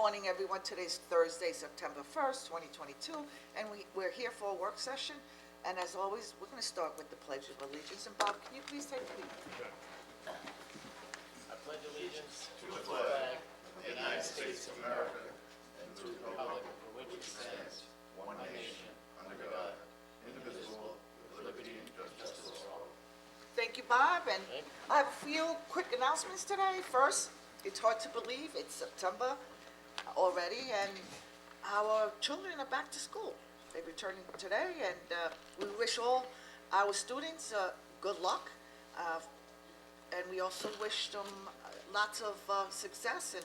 morning, everyone. Today's Thursday, September 1st, 2022, and we're here for a work session. And as always, we're going to start with the Pledge of Allegiance. And Bob, can you please take the lead? I pledge allegiance to the flag of the United States of America and to the republic for which it stands, one nation, under God, indivisible, with liberty and justice for all. Thank you, Bob. And I have a few quick announcements today. First, it's hard to believe it's September already, and our children are back to school. They're returning today, and we wish all our students good luck. And we also wish them lots of success, and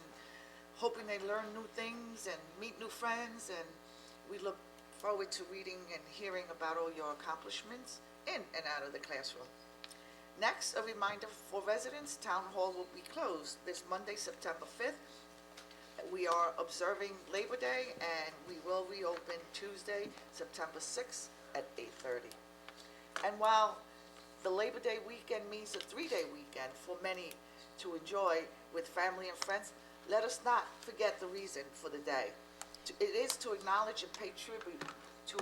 hoping they learn new things and meet new friends. And we look forward to reading and hearing about all your accomplishments in and out of the classroom. Next, a reminder for residents, Town Hall will be closed this Monday, September 5th. We are observing Labor Day, and we will reopen Tuesday, September 6th at 8:30. And while the Labor Day weekend means a 3-day weekend for many to enjoy with family and friends, let us not forget the reason for the day. It is to acknowledge and pay tribute to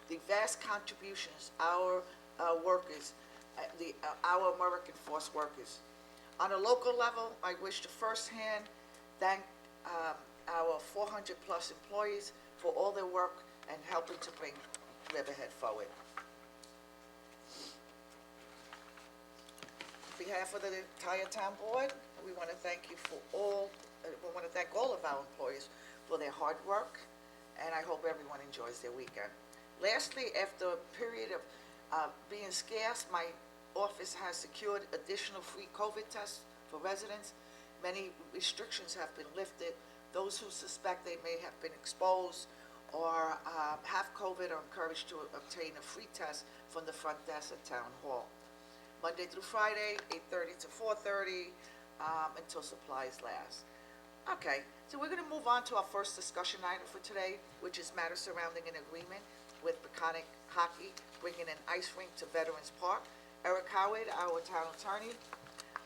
the vast contributions our workers, our American force workers. On a local level, I wish to firsthand thank our 400 plus employees for all their work and helping to bring Riverhead forward. On behalf of the entire town board, we want to thank you for we want to thank all of our employees for their hard work, and I hope everyone enjoys their weekend. Lastly, after a period of being scarce, my office has secured additional free COVID tests for residents. Many restrictions have been lifted. Those who suspect they may have been exposed or have COVID are encouraged to obtain a free test from the front desk at Town Hall. Monday through Friday, 8:30 to 4:30, until supplies last. Okay, so we're going to move on to our first discussion item for today, which is matters surrounding an agreement with Peconic Hockey, bringing an ice rink to Veterans Park. Eric Howard, our town attorney,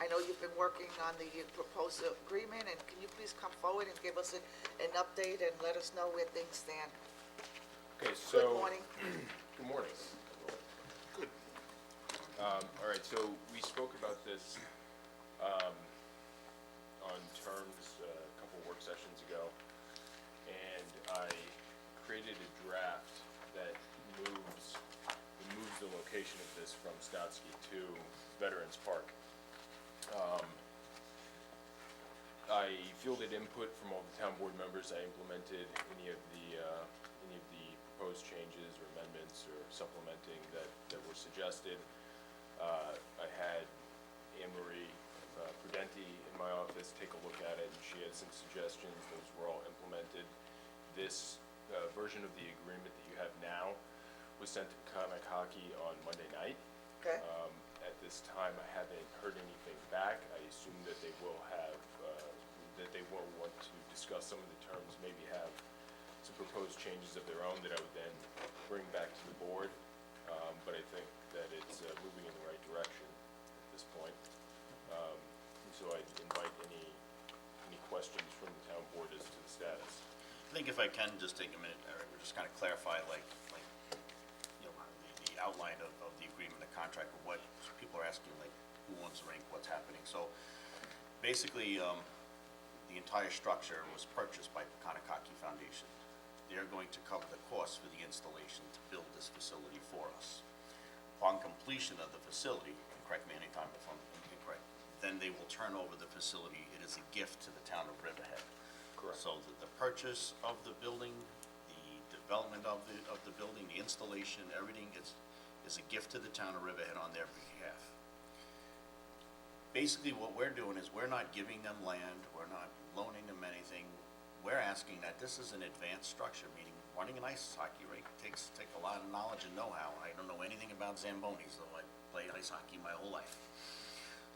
I know you've been working on the proposed agreement, and can you please come forward and give us an update and let us know where things stand? Okay, so. Good morning. Good morning. Good. All right, so we spoke about this on terms a couple work sessions ago, and I created a draft that moves the location of this from Stotsky to Veterans Park. I fielded input from all the town board members. I implemented any of the proposed changes or amendments or supplementing that were suggested. I had Anne Marie Prudenti in my office take a look at it, and she had some suggestions. Those were all implemented. This version of the agreement that you have now was sent to Peconic Hockey on Monday night. Okay. At this time, I haven't heard anything back. I assume that they will have, that they will want to discuss some of the terms, maybe have some proposed changes of their own that I would then bring back to the board. But I think that it's moving in the right direction at this point. And so I'd invite any questions from the town board as to the status. I think if I can just take a minute, Eric, we're just kind of clarify, the outline of the agreement, the contract, or what people are asking, like who owns the rink, what's happening. So basically, the entire structure was purchased by Peconic Hockey Foundation. They're going to cover the cost for the installation to build this facility for us. Upon completion of the facility, and correct me anytime if I'm incorrect, then they will turn over the facility. It is a gift to the town of Riverhead. Correct. So the purchase of the building, the development of the building, the installation, everything is a gift to the town of Riverhead on their behalf. Basically, what we're doing is we're not giving them land, we're not loaning them anything. We're asking that this is an advanced structure, meaning running an ice hockey rink takes a lot of knowledge and know-how. I don't know anything about Zambonis, though I played ice hockey my whole life.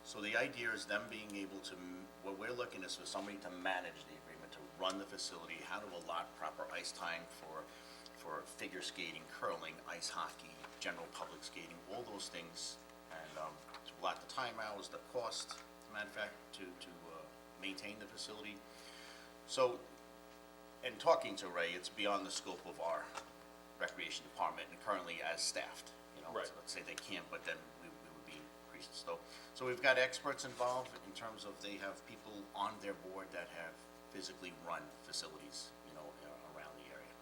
So the idea is them being able to, what we're looking is for somebody to manage the agreement, to run the facility, how to allot proper ice time for figure skating, curling, ice hockey, general public skating, all those things, and to allot the time hours, the cost, to maintain the facility. So and talking to Ray, it's beyond the scope of our recreation department and currently as staffed, you know. Right. So let's say they can't, but then we would be increased. So we've got experts involved in terms of they have people on their board that have physically run facilities, you know, around the area.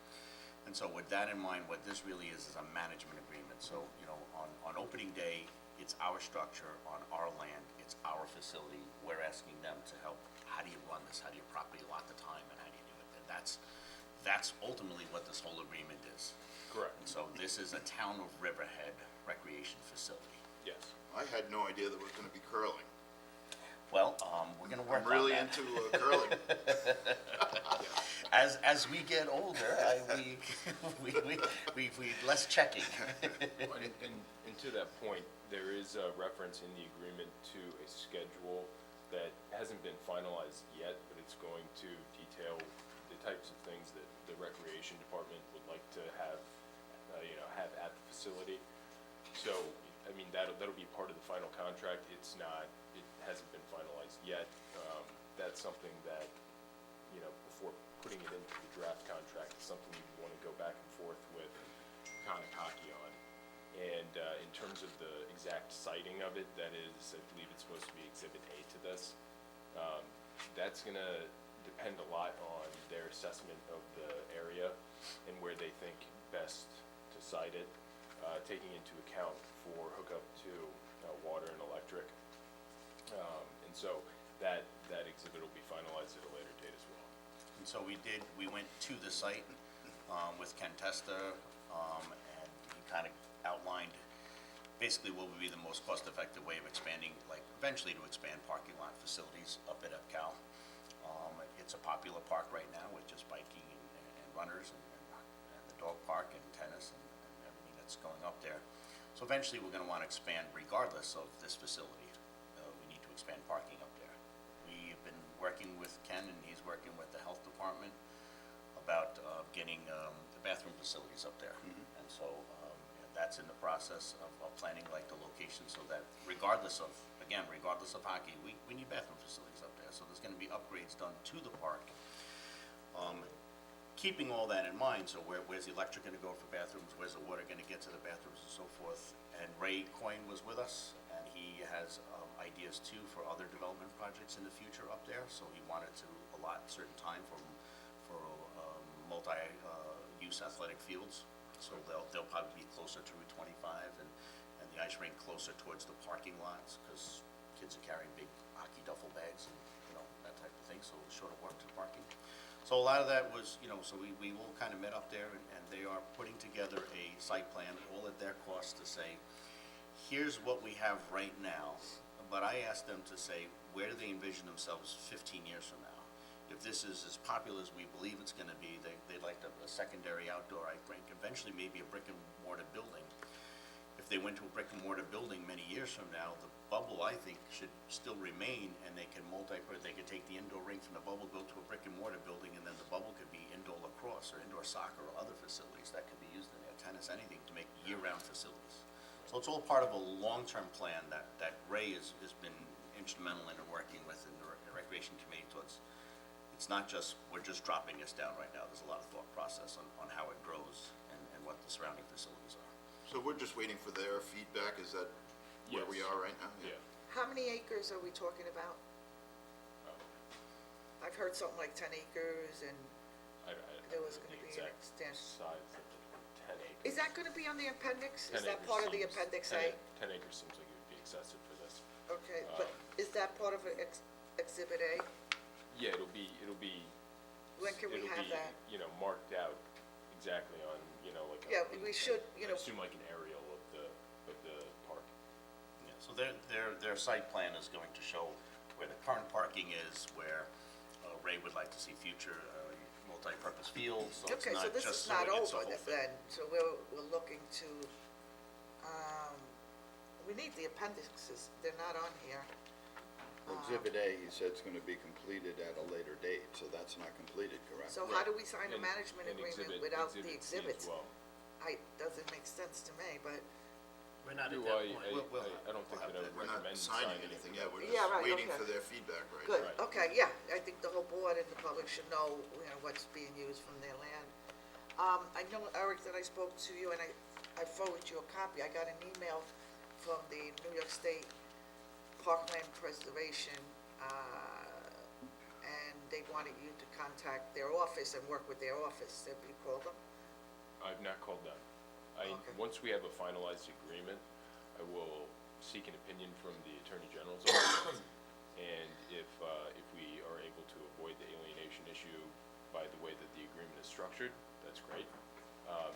And so with that in mind, what this really is a management agreement. So, you know, on opening day, it's our structure on our land, it's our facility. We're asking them to help. How do you run this? How do you properly allot the time and how do you do it? And that's ultimately what this whole agreement is. Correct, And so this is a town of Riverhead recreation facility. yes. I had no idea there was gonna be curling. Well, we're gonna work I'm on really that. into curling. As we get older, we less checking. And to that point, there is a reference in the agreement to a schedule that hasn't been finalized yet, but it's going to detail the types of things that the recreation department would like to have, have at the facility. So, I mean, that'll be part of the final contract. It hasn't been finalized yet. That's something that, before putting it into the draft contract, it's something you want to go back and forth with Kanakaki on. And in terms of the exact citing of it, that is, I believe it's supposed to be Exhibit A to this. That's gonna depend a lot on their assessment of the area and where they think best to cite it, taking into account for hookup to water and electric. And so that exhibit will be finalized at a later date as well. And so we went to the site with Ken Testa, and he kind of outlined basically what would be the most cost-effective way of expanding, like eventually to expand parking lot facilities up at EPCAL. It's a popular park right now with just biking and runners and the dog park and tennis and everything that's going up there. So eventually, we're gonna wanna expand regardless of this facility. We need to expand parking up there. We've been working with Ken, and he's working with the health department about getting the bathroom facilities up there. And so that's in the process of planning like the location so that regardless of hockey, we need bathroom facilities up there. So there's gonna be upgrades done to the park. Keeping all that in mind, so where's the electric gonna go for bathrooms, where's the water gonna get to the bathrooms and so forth. And Ray Coyne was with us, and he has ideas too for other development projects in the future up there. So he wanted to allot certain time for multi-use athletic fields. So they'll probably be closer to Route 25 and the ice rink closer towards the parking lots, because kids are carrying big hockey duffel bags and, that type of thing, so shorter walk to parking. So a lot of that was, so we all kind of met up there, and they are putting together a site plan, all at their cost, to say, here's what we have right now. But I asked them to say, where do they envision themselves 15 years from now? If this is as popular as we believe it's gonna be, they'd like a secondary outdoor ice rink, eventually maybe a brick and mortar building. If they went to a brick and mortar building many years from now, the bubble, I think, should still remain, and they can they could take the indoor rink from the bubble, go to a brick and mortar building, and then the bubble could be indoor lacrosse or indoor soccer or other facilities that could be used in there, tennis, anything, to make year-round facilities. So it's all part of a long-term plan that Ray has been instrumental in working with in the Recreation Committee towards. It's not just, we're just dropping this down right now. There's a lot of thought process on how it grows and what the surrounding facilities are. So we're just waiting for their feedback, is that where we Yes. are right now? Yeah. How many acres are we talking about? I've heard something like 10 acres, and I there was don't know gonna the be an exact extension. size of the 10 acres. Is that gonna be on the appendix? 10 Is that acres part of the seems- appendix 10 A? 10 acres seems like it would be excessive for this. Okay, but is that part of Exhibit A? Yeah, it'll be. When can we it'll have be, that? marked out exactly on, like. Yeah, we should, I assume like an aerial of the park. Yeah, so their site plan is going to show where the current parking is, where Ray would like to see future multi-purpose fields, so it's Okay, so not this just is not it's a over whole thing. then, so we're looking to, we need the appendixes, they're not on here. Exhibit A, he said it's gonna be completed at a later date, so that's not completed, correct? So how do we sign a And- management and agreement exhibit- without the exhibit C as exhibits? well. Doesn't make sense to me, but, We're not at Do that I, point. I don't think that I would We're not recommend signing signing anything it. yet, we're Yeah, right, just waiting okay. for their feedback, right? Good, Right. okay, yeah, I think the whole board and the public should know, what's being used from their land. I know, Eric, that I spoke to you, and I forwarded you a copy, I got an email from the New York State Parkland Preservation, and they wanted you to contact their office and work with their office, have you called them? I've not called them. Okay. Once we have a finalized agreement, I will seek an opinion from the Attorney General's office. And if we are able to avoid the alienation issue by the way that the agreement is structured, that's great.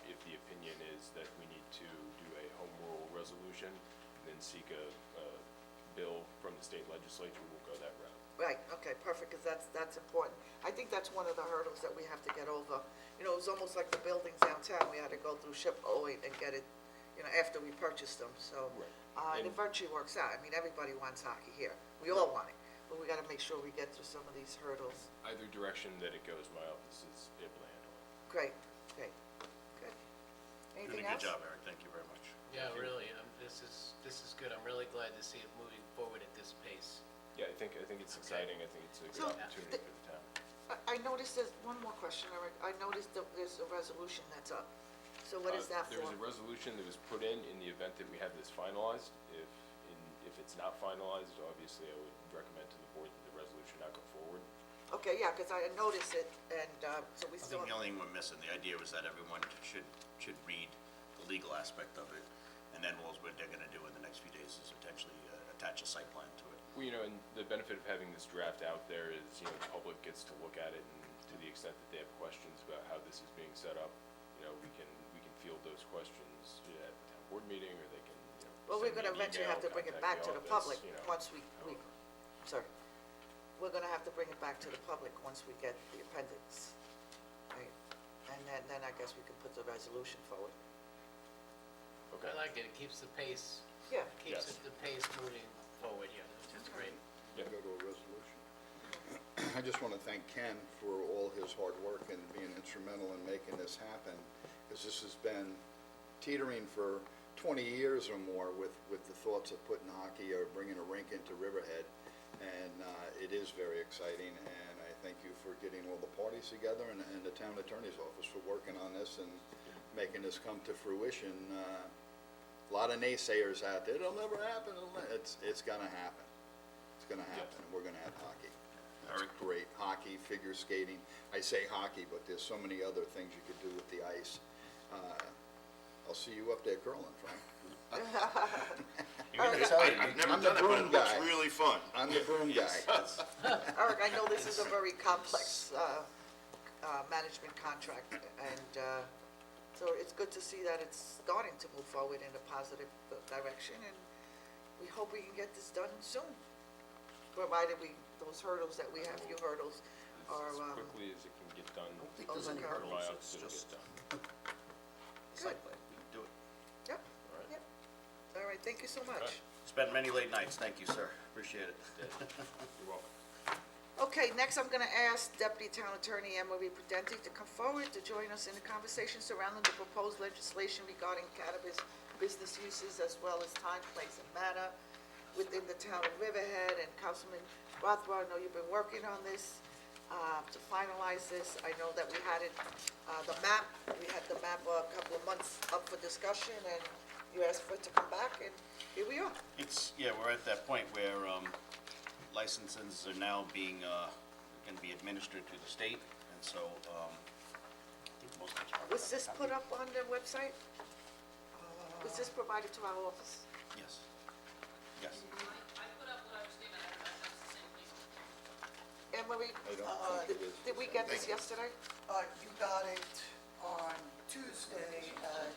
If the opinion is that we need to do a home rule resolution and then seek a bill from the state legislature, we'll go that route. Right, okay, perfect, because that's important. I think that's one of the hurdles that we have to get over. It was almost like the buildings downtown, we had to go through SHIP 08 and get it, after we purchased them, so. Right. It And- eventually works out. I mean, everybody wants hockey here. We all want it, but we gotta make sure we get through some of these hurdles. Either direction that it goes, my office is able to handle it. Great, great, good. Doing Anything a good else? job, Eric, thank you very much. Yeah, really, this is good. I'm really glad to see it moving forward at this pace. Yeah, I think it's exciting. I think it's a So, good opportunity for the town. I noticed there's one more question, Eric. I noticed that there's a resolution that's up. So what is that for? There's a resolution that was put in the event that we have this finalized. If it's not finalized, obviously I would recommend to the board that the resolution not go forward. Okay, yeah, because I noticed it, and, so we I still. think the only thing we're missing, the idea was that everyone should read the legal aspect of it, and then what they're gonna do in the next few days is potentially attach a site plan to it. Well, and the benefit of having this draft out there is, the public gets to look at it, and to the extent that they have questions about how this is being set up, we can field those questions at the town board meeting, or they can, Well, we're send me gonna an eventually email, have to bring it contact back to the office, public once we, however. sorry. We're gonna have to bring it back to the public once we get the appendix, right? And then I guess we can put the resolution forward. Okay. I like it. It keeps the pace, Yeah, keeps Yes. the pace moving forward, yeah, that's great. Yeah. Go to a resolution. I just want to thank Ken for all his hard work and being instrumental in making this happen, because this has been teetering for 20 years or more with the thoughts of putting hockey or bringing a rink into Riverhead, and it is very exciting, and I thank you for getting all the parties together and the town attorney's office for working on this and making this come to fruition. A lot of naysayers out there, it'll never happen, it's gonna happen. It's gonna happen, and we're gonna have hockey. That's Eric? great, hockey, figure skating, I say hockey, but there's so many other things you could do with the ice. I'll see you up there curling, Frank. You're gonna tell you, I've never I'm the done it, but broom it looks guy. really fun. I'm the broom guy. Eric, I know this is a very complex, management contract, and, so it's good to see that it's starting to move forward in a positive direction, and we hope we can get this done soon, provided those hurdles that we have, few hurdles, are, As quickly as it can get done. I don't think Oh, there's any okay. for my hurdles, office, it's it'll just get done. site plan, we can do it. Yep, All right. yep. All right, thank you so much. Okay. Spent many late nights, thank you, sir, appreciate it. You're welcome. Okay, next I'm gonna ask Deputy Town Attorney Emery Prudenti to come forward to join us in the conversation surrounding the proposed legislation regarding cannabis business uses as well as time, place, and manner within the town of Riverhead. And Councilman Rothwell, I know you've been working on this, to finalize this. I know that we had it, we had the map a couple of months up for discussion, and you asked for it to come back, and here we are. We're at that point where, licenses are now gonna be administered through the state, and so, I think most of it's probably. Was this put up on the website? Was this provided to our office? Yes, yes. I put up what I was given, I don't know if that's the same thing. Emery, I don't think it is. did we get this yesterday? You got it on Tuesday at,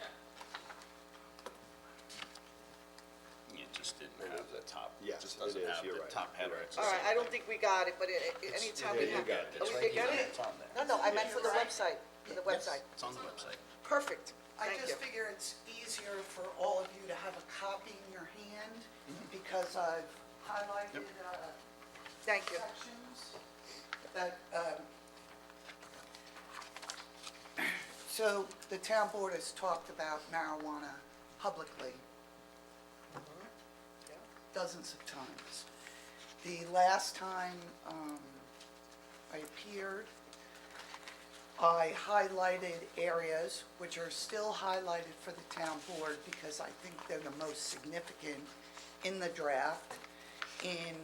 It just didn't have the top, it Yes, just it doesn't is, have you're the right, top you're header. right. It's the All right, same I don't thing. think we got it, but anytime we Yeah, have. you got it. Oh, It's we right did get here. it? It's on there. No, I meant for the website, the website. It's on the website. Perfect, I thank you. just figure it's easier for all of you to have a copy in your hand because I've highlighted Thank you. sections that, so the town board has talked about marijuana publicly dozens of times. The last time I appeared, I highlighted areas which are still highlighted for the town board because I think they're the most significant in the draft, in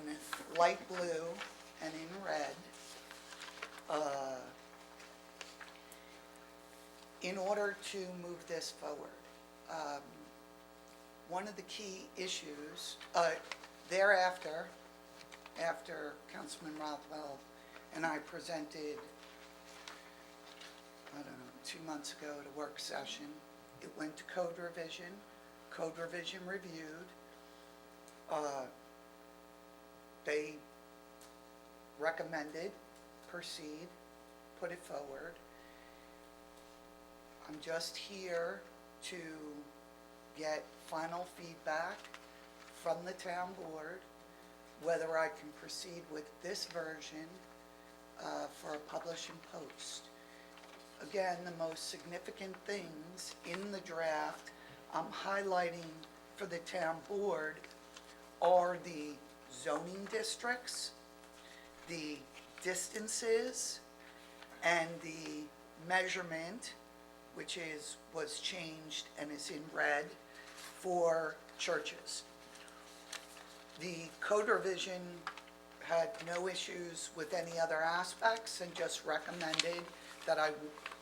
light blue and in red. In order to move this forward. One of the key issues, thereafter, after Councilman Rothwell and I presented, I don't know, 2 months ago at a work session, it went to code revision. Code revision reviewed. They recommended, proceed, put it forward. I'm just here to get final feedback from the town board, whether I can proceed with this version for a publish and post. Again, the most significant things in the draft I'm highlighting for the town board are the zoning districts, the distances, and the measurement, which was changed and is in red for churches. The code revision had no issues with any other aspects and just recommended that I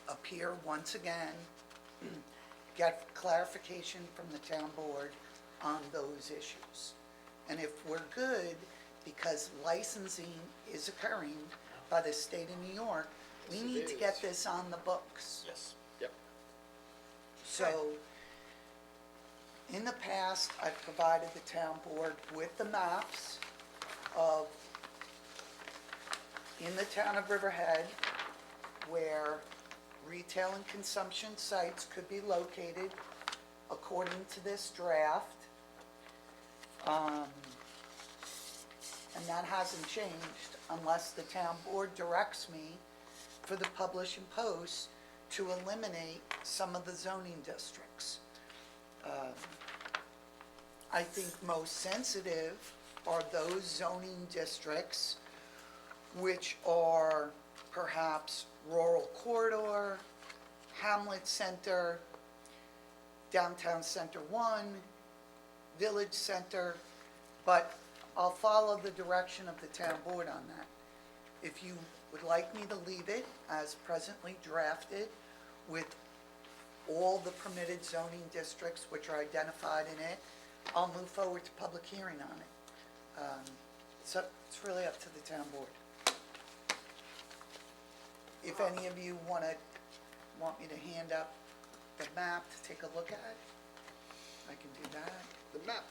appear once again, get clarification from the town board on those issues. And if we're good, because licensing is occurring by the state of New York, we Yes, it need to is. get this on the books. Yes. Yep. So, in the past, I've provided the town board with the maps of, in the town of Riverhead, where retail and consumption sites could be located according to this draft. And that hasn't changed unless the town board directs me for the publish and post to eliminate some of the zoning districts. I think most sensitive are those zoning districts which are perhaps rural corridor, hamlet center, downtown center 1, village center, but I'll follow the direction of the town board on that. If you would like me to leave it as presently drafted with all the permitted zoning districts which are identified in it, I'll move forward to public hearing on it. So it's really up to the town board. If any of you want me to hand up the map to take a look at, I can do that. The map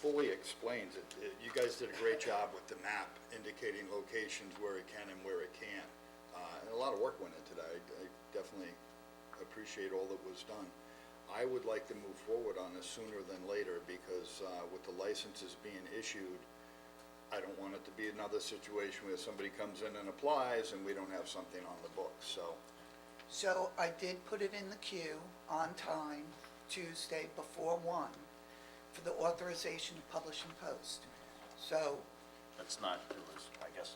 fully explains it. You guys did a great job with the map indicating locations where it can and where it can't. And a lot of work went into that. I definitely appreciate all that was done. I would like to move forward on this sooner than later because with the licenses being issued, I don't want it to be another situation where somebody comes in and applies and we don't have something on the books, so. So I did put it in the queue on time, Tuesday before 1, for the authorization to publish and post. So, That's not, it was, I guess,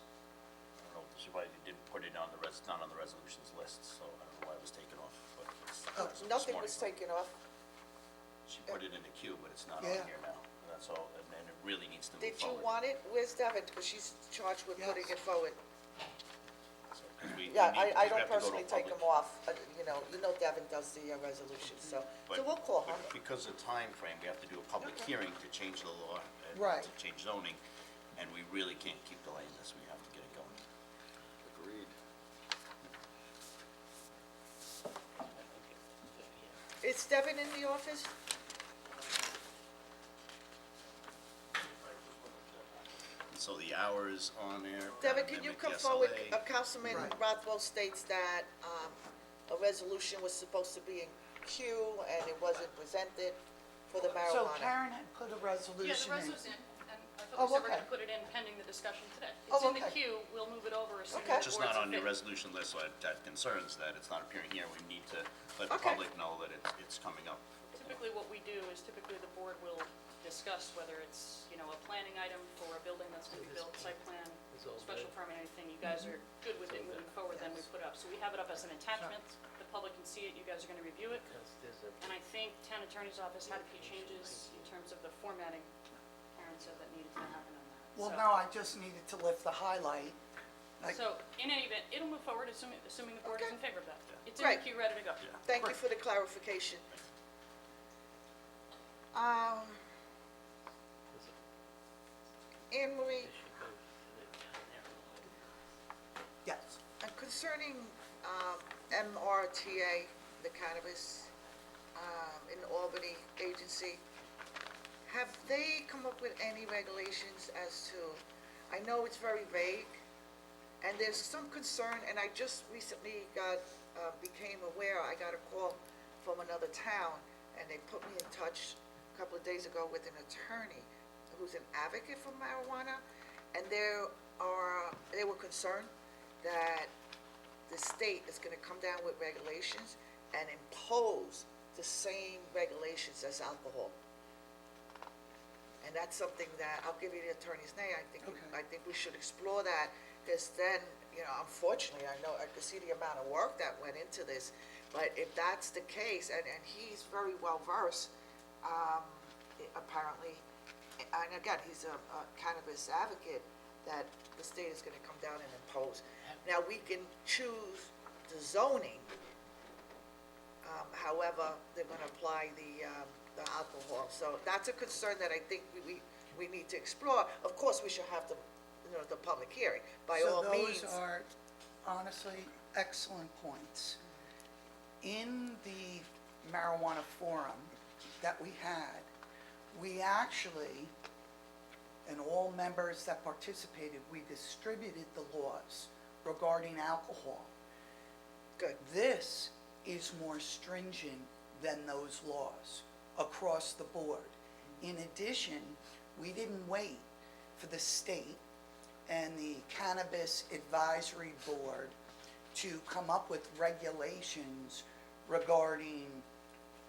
I don't know, the supervisor didn't put it on the it's not on the resolutions list, so I don't know why it was taken off, but it's. Oh, this Nothing morning. was taken off. She put it in the queue, but it's not on Yeah. here now, and that's all, and it really needs to move Did you forward. want it? Where's Devin? Because she's charged with putting it forward. So, 'cause we Yeah, need- I we don't have to go to a personally take public- them off. You know Devin does the resolution, so but- we'll call her. but Because of time frame, we have to do a public hearing to change the law, and Right. to change zoning, and we really can't keep delaying this, we have to get it going. Agreed. Is Devin in the office? So the hours on there. Devin, can you mimic come the forward? SLA. Councilman Right. Rothwell states that a resolution was supposed to be in queue and it wasn't presented for the so marijuana. Karen had put a Yeah, the resolution in. resolution, and I Oh, thought we said we're okay. gonna put it in pending the discussion today. Oh, It's in the okay. queue, we'll move it over as soon Okay. as the Just board's not on your fit. resolution list, so I've had concerns that it's not appearing here, we need to let the Okay. public know that it's coming up. Typically, what we do is typically the board will discussed, whether it's, you know, a planning item for a building that's gonna be built, site plan, It's all special good. permit, anything, you guys are good with it moving forward, then we put it up. So we have it up as an attachment, the public can see it, you guys are gonna review it. Because there's a, And I think town attorney's office had a few changes in terms of the formatting, Karen said that needed to happen on that. Well, So- no, I just needed to lift the highlight. Like, So, in any event, it'll move forward, assuming the board is Okay. in favor of that. It's in the Great. queue, ready to go. Thank you for the clarification. Anne Marie, it should go to the town area. yes. and concerning MRTA, the cannabis in Albany agency, have they come up with any regulations as to, I know it's very vague, and there's some concern, and I just recently became aware, I got a call from another town, and they put me in touch a couple of days ago with an attorney who's an advocate for marijuana, and they were concerned that the state is gonna come down with regulations and impose the same regulations as alcohol. And that's something that, I'll give you the attorney's name, Okay. I think we should explore that, because then, you know, unfortunately, I know, I can see the amount of work that went into this, but if that's the case, and he's very well versed, apparently, and again, he's a cannabis advocate, that the state is gonna come down and impose. Now, we can choose the zoning, however, they're gonna apply the alcohol. So that's a concern that I think we need to explore. Of course, we should have the, you know, the public hearing, by all means. So those are honestly excellent points. In the marijuana forum that we had, we actually, and all members that participated, we distributed the laws regarding alcohol. Good. This is more stringent than those laws across the board. In addition, we didn't wait for the state and the Cannabis Advisory Board to come up with regulations regarding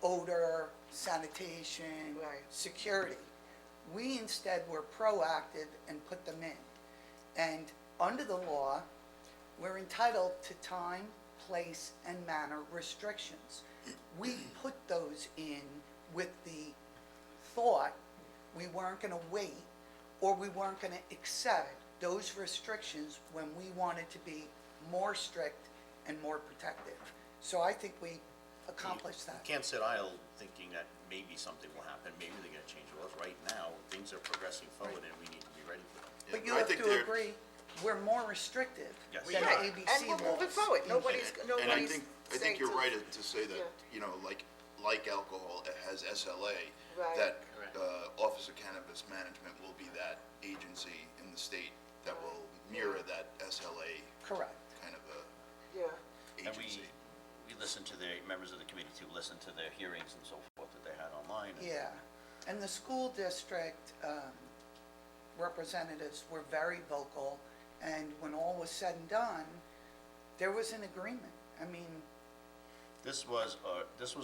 odor, sanitation, Right. security. We instead were proactive and put them in. And under the law, we're entitled to time, place, and manner restrictions. We put those in with the thought we weren't gonna wait, or we weren't gonna accept those restrictions when we wanted to be more strict and more protective. So I think we accomplished that. You can't sit idle thinking that maybe something will happen, maybe they're gonna change the laws. Right now, things are progressing forward and we need to be ready for them. But you I have think to they're- agree, we're more restrictive Yes. than We Right, the ABC and we're moving laws. forward. Nobody's And I saying think you're to- right to say that, Yeah. you know, like alcohol, it has SLA, Right. that Correct. Office of Cannabis Management will be that agency in the state that will mirror that SLA Correct. kind of Yeah, And agency. we listened to the members of the committee to listen to their hearings and so forth that they had online. and- Yeah, and the school district representatives were very vocal, and when all was said and done, there was an agreement. I mean, This was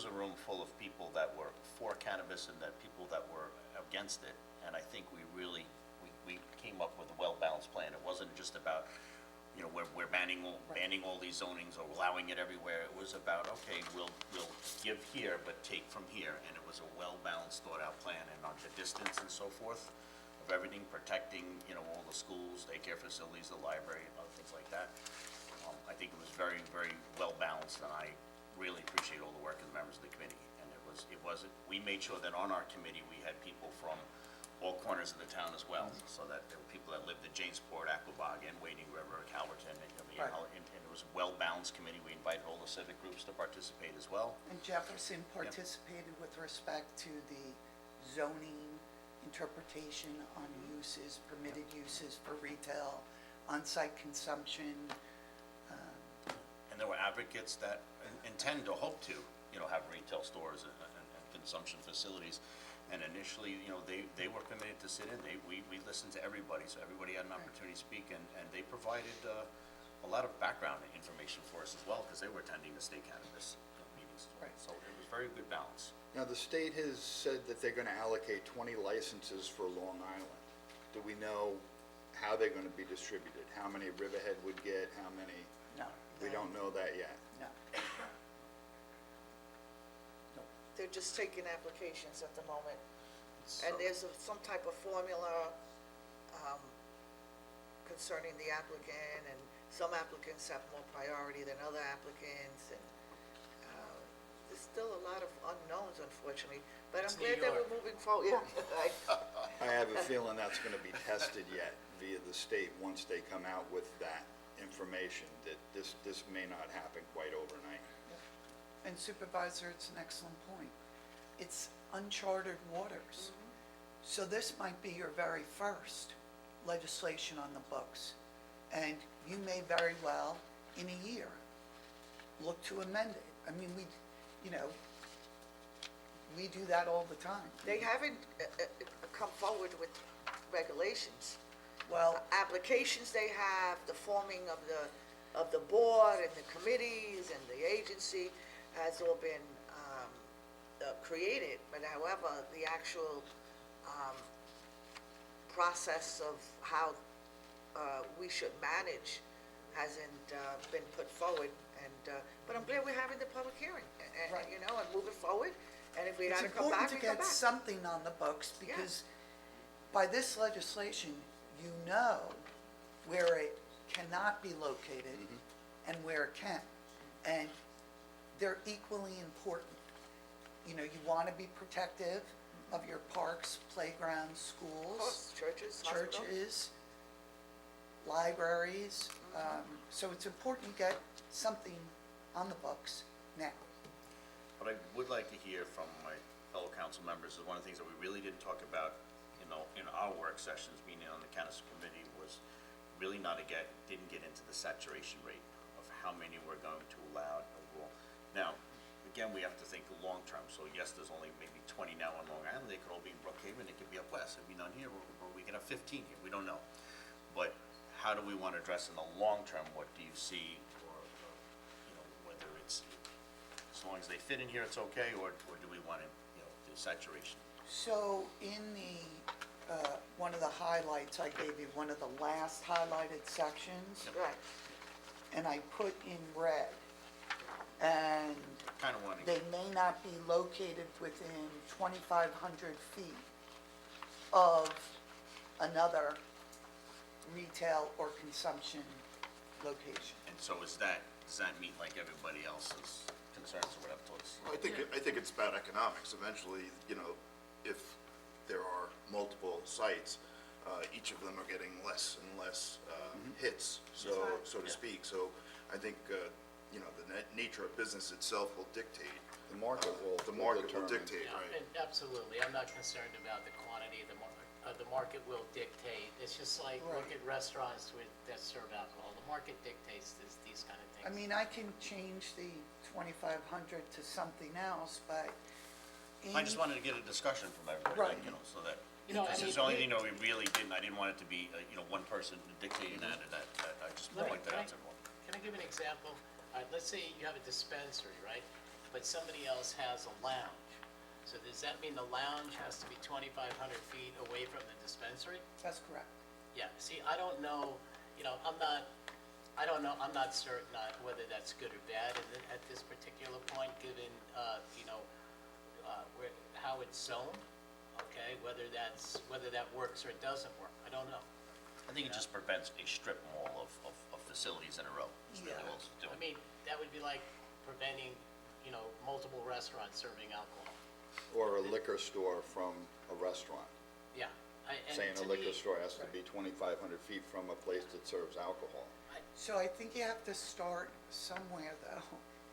a room full of people that were for cannabis and that people that were against it. And I think we really, we came up with a well-balanced plan. It wasn't just about, you know, we're banning all these zonings or allowing it everywhere. It was about, okay, we'll give here, but take from here. And it was a well-balanced, thought-out plan, and on the distance and so forth of everything, protecting, you know, all the schools, daycare facilities, the library, and other things like that. I think it was very, very well-balanced, and I really appreciate all the work of the members of the committee. And we made sure that on our committee, we had people from all corners of the town as well, so that there were people that lived in Jamesport, Aquabog, and Wading River, Calverton, and, Right. and it was a well-balanced committee. We invited all the civic groups to participate as well. and Jefferson participated with respect to the zoning interpretation on uses, permitted uses for retail, on-site consumption. And there were advocates that intend to hope to, you know, have retail stores and consumption facilities. And initially, you know, they were committed to sit in. We listened to everybody, so everybody had an opportunity to speak, and they provided a lot of background information for us as well, because they were attending the state cannabis meetings things as well. Right. So it was very good balance. Now, the state has said that they're gonna allocate 20 licenses for Long Island. Do we know how they're gonna be distributed? How many Riverhead would get, how many? No. We don't know that yet. No. They're just taking applications at the moment. So- And there's some type of formula concerning the applicant, and some applicants have more priority than other applicants, and there's still a lot of unknowns, unfortunately. But I'm It's New glad that York. we're moving forward, yeah. I have a feeling that's gonna be tested yet via the state once they come out with that information, that this may not happen quite overnight. And Supervisor, it's an excellent point. It's uncharted waters. So this might be your very first legislation on the books. And you may very well, in a year, look to amend it. I mean, we do that all the time. They haven't come forward with regulations. Well, Applications they have, the forming of the board and the committees and the agency has all been created, but however, the actual process of how we should manage hasn't been put forward, and, but I'm glad we're having the public hearing, and, Right. and moving forward, and if we it's gotta come back, important we to come get back. something on the books because by this legislation, you know where it cannot be located and where it can. And they're equally important. You know, you want to be protective of your parks, playgrounds, schools, Of course, churches, hospitals. churches, libraries. So it's important to get something on the books now. What I would like to hear from my fellow council members is one of the things that we really didn't talk about, in our work sessions, being on the council committee, was really didn't get into the saturation rate of how many we're going to allow overall. Now, again, we have to think long-term, so yes, there's only maybe 20 now on Long Island, they could all be in Brookhaven, they could be up west, it'd be none here, or we could have 15 here, we don't know. But how do we want to address in the long term, what do you see, or, whether it's, as long as they fit in here, it's okay, or do we want it, the saturation? So in the, one of the highlights I gave you, one of the last highlighted sections, Right. and I put in red, and Kind of wanting, they may not be located within 2,500 feet of another retail or consumption location. and so does that meet like everybody else's concerns or whatever towards? I think it's about economics. Eventually, if there are multiple sites, each of them are getting less and less hits, so to speak. So I think, the nature of business itself will dictate. The market will will determine. dictate, Yeah, right? and absolutely, I'm not concerned about the quantity, the market will dictate. It's just like, look Right. at restaurants that serve alcohol, the market dictates these kind of things. I mean, I can change the 2,500 to something else, but I just wanted to get a discussion from everybody, Right. So that, You know, this I is the mean, only thing that we really didn't, I didn't want it to be, one person dictating that, and that, I just Let me- point that out to everyone. Can I give an example? Let's say you have a dispensary, right? But somebody else has a lounge. So does that mean the lounge has to be 2,500 feet away from the dispensary? that's correct. Yeah, see, I don't know, I'm not certain whether that's good or bad at this particular point, given, how it's zoned, okay? Whether that works or doesn't work, I don't know. I think it just prevents a strip mall of facilities in a row, is really Yeah. all it's doing. I mean, that would be like preventing, multiple restaurants serving alcohol. Or a liquor store from a restaurant. Yeah. And Saying a to liquor me- store has to be 2,500 feet from a place that serves alcohol. So I think you have to start somewhere though,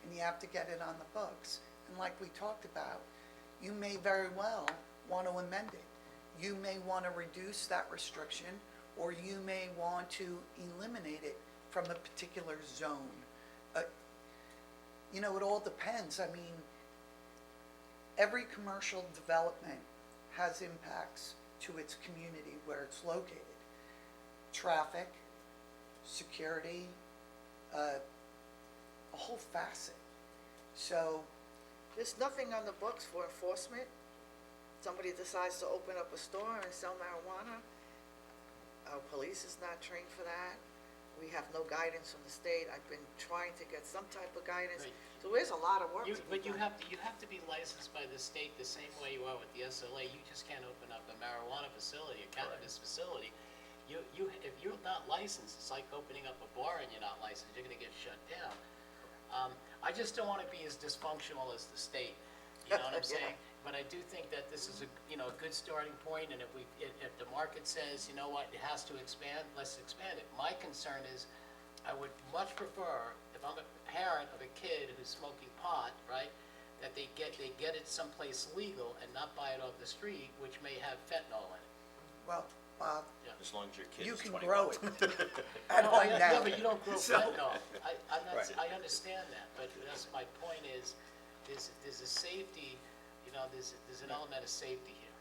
and you have to get it on the books. And like we talked about, you may very well want to amend it. You may want to reduce that restriction, or you may want to eliminate it from a particular zone. It all depends. I mean, every commercial development has impacts to its community where it's located. Traffic, security, a whole facet. So there's nothing on the books for enforcement. Somebody decides to open up a store and sell marijuana. Our police is not trained for that. We have no guidance from the state. I've been trying to get some type of guidance. Right. So there's a lot of work to be But you done. have to be licensed by the state the same way you are with the SLA. You just can't open up a marijuana facility, a cannabis facility. If you're not licensed, it's like opening up a bar and you're not licensed, you're gonna get shut down. I just don't wanna be as dysfunctional as the state, you know what I'm Yeah. saying? But I do think that this is a good starting point, and if the market says, you know what, it has to expand, let's expand it. My concern is, I would much prefer, if I'm a parent of a kid who's smoking pot, right, that they get it someplace legal and not buy it off the street, which may have fentanyl in it. Well, Bob, As long as your kid you is can 21. grow it. I No, find yeah, out. but you don't grow So- fentanyl. I'm not, Right. I understand that, but that's my point is, there's a safety, there's an element of safety here.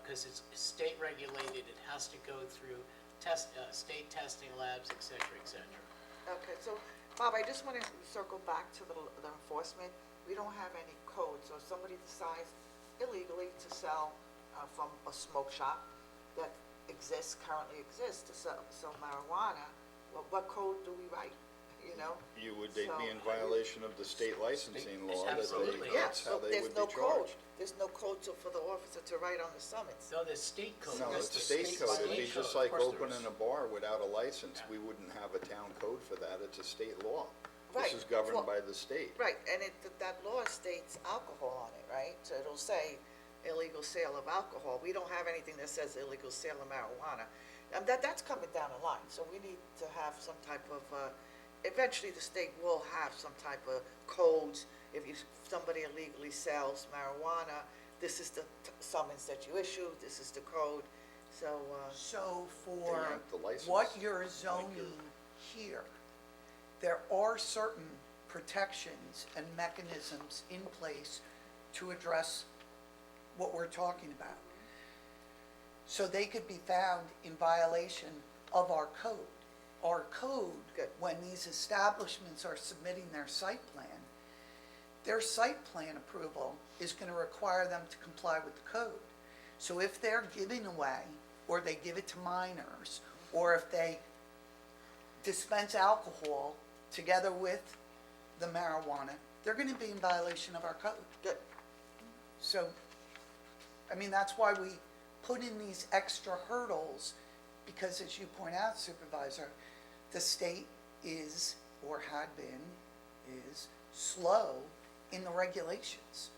Because it's state regulated, it has to go through state testing labs, et cetera, et cetera. Okay, so, Bob, I just want to circle back to the enforcement. We don't have any code, so if somebody decides illegally to sell from a smoke shop that currently exists to sell marijuana, what code do we write, you know? They'd be in violation of the state licensing law, that Absolutely. they, that's how So they would be there's no code. charged. There's no code for the officer to write on the summons. No, there's state code. No, That's it's a the state code, it'd be violation. just like Of course there opening is. a bar without a license, we wouldn't have a town code for that, it's a state law. Right. This is governed Well- by the state. Right, and that law states alcohol on it, right? So it'll say illegal sale of alcohol. We don't have anything that says illegal sale of marijuana. And that's coming down the line, so we need to have some type of, eventually the state will have some type of codes. If somebody illegally sells marijuana, this is the summons that you issue, this is the code, so, So They for have the license. what you're zoning here, there are certain protections and mechanisms in place to address what we're talking about. So they could be found in violation of our code. Our code, Good. when these establishments are submitting their site plan, their site plan approval is gonna require them to comply with the code. So if they're giving away, or they give it to minors, or if they dispense alcohol together with the marijuana, they're gonna be in violation of our code. good. So, I mean, that's why we put in these extra hurdles, because as you point out, Supervisor, the state is, or had been, is slow in the regulations.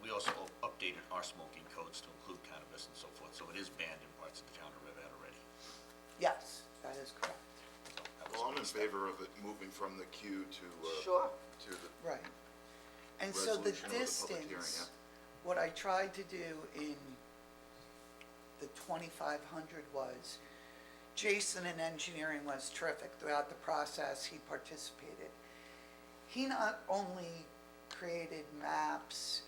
We also updated our smoking codes to include cannabis and so forth, so it is banned in parts of the town of Riverhead already. Yes, that is correct. So that was Well, a I'm in mistake. favor of it moving from the queue to, Sure. to the Right. And so the resolution of the public hearing, distance, what I tried to do in the 2,500 was, Jason in engineering was terrific throughout the process, he participated. He not only created maps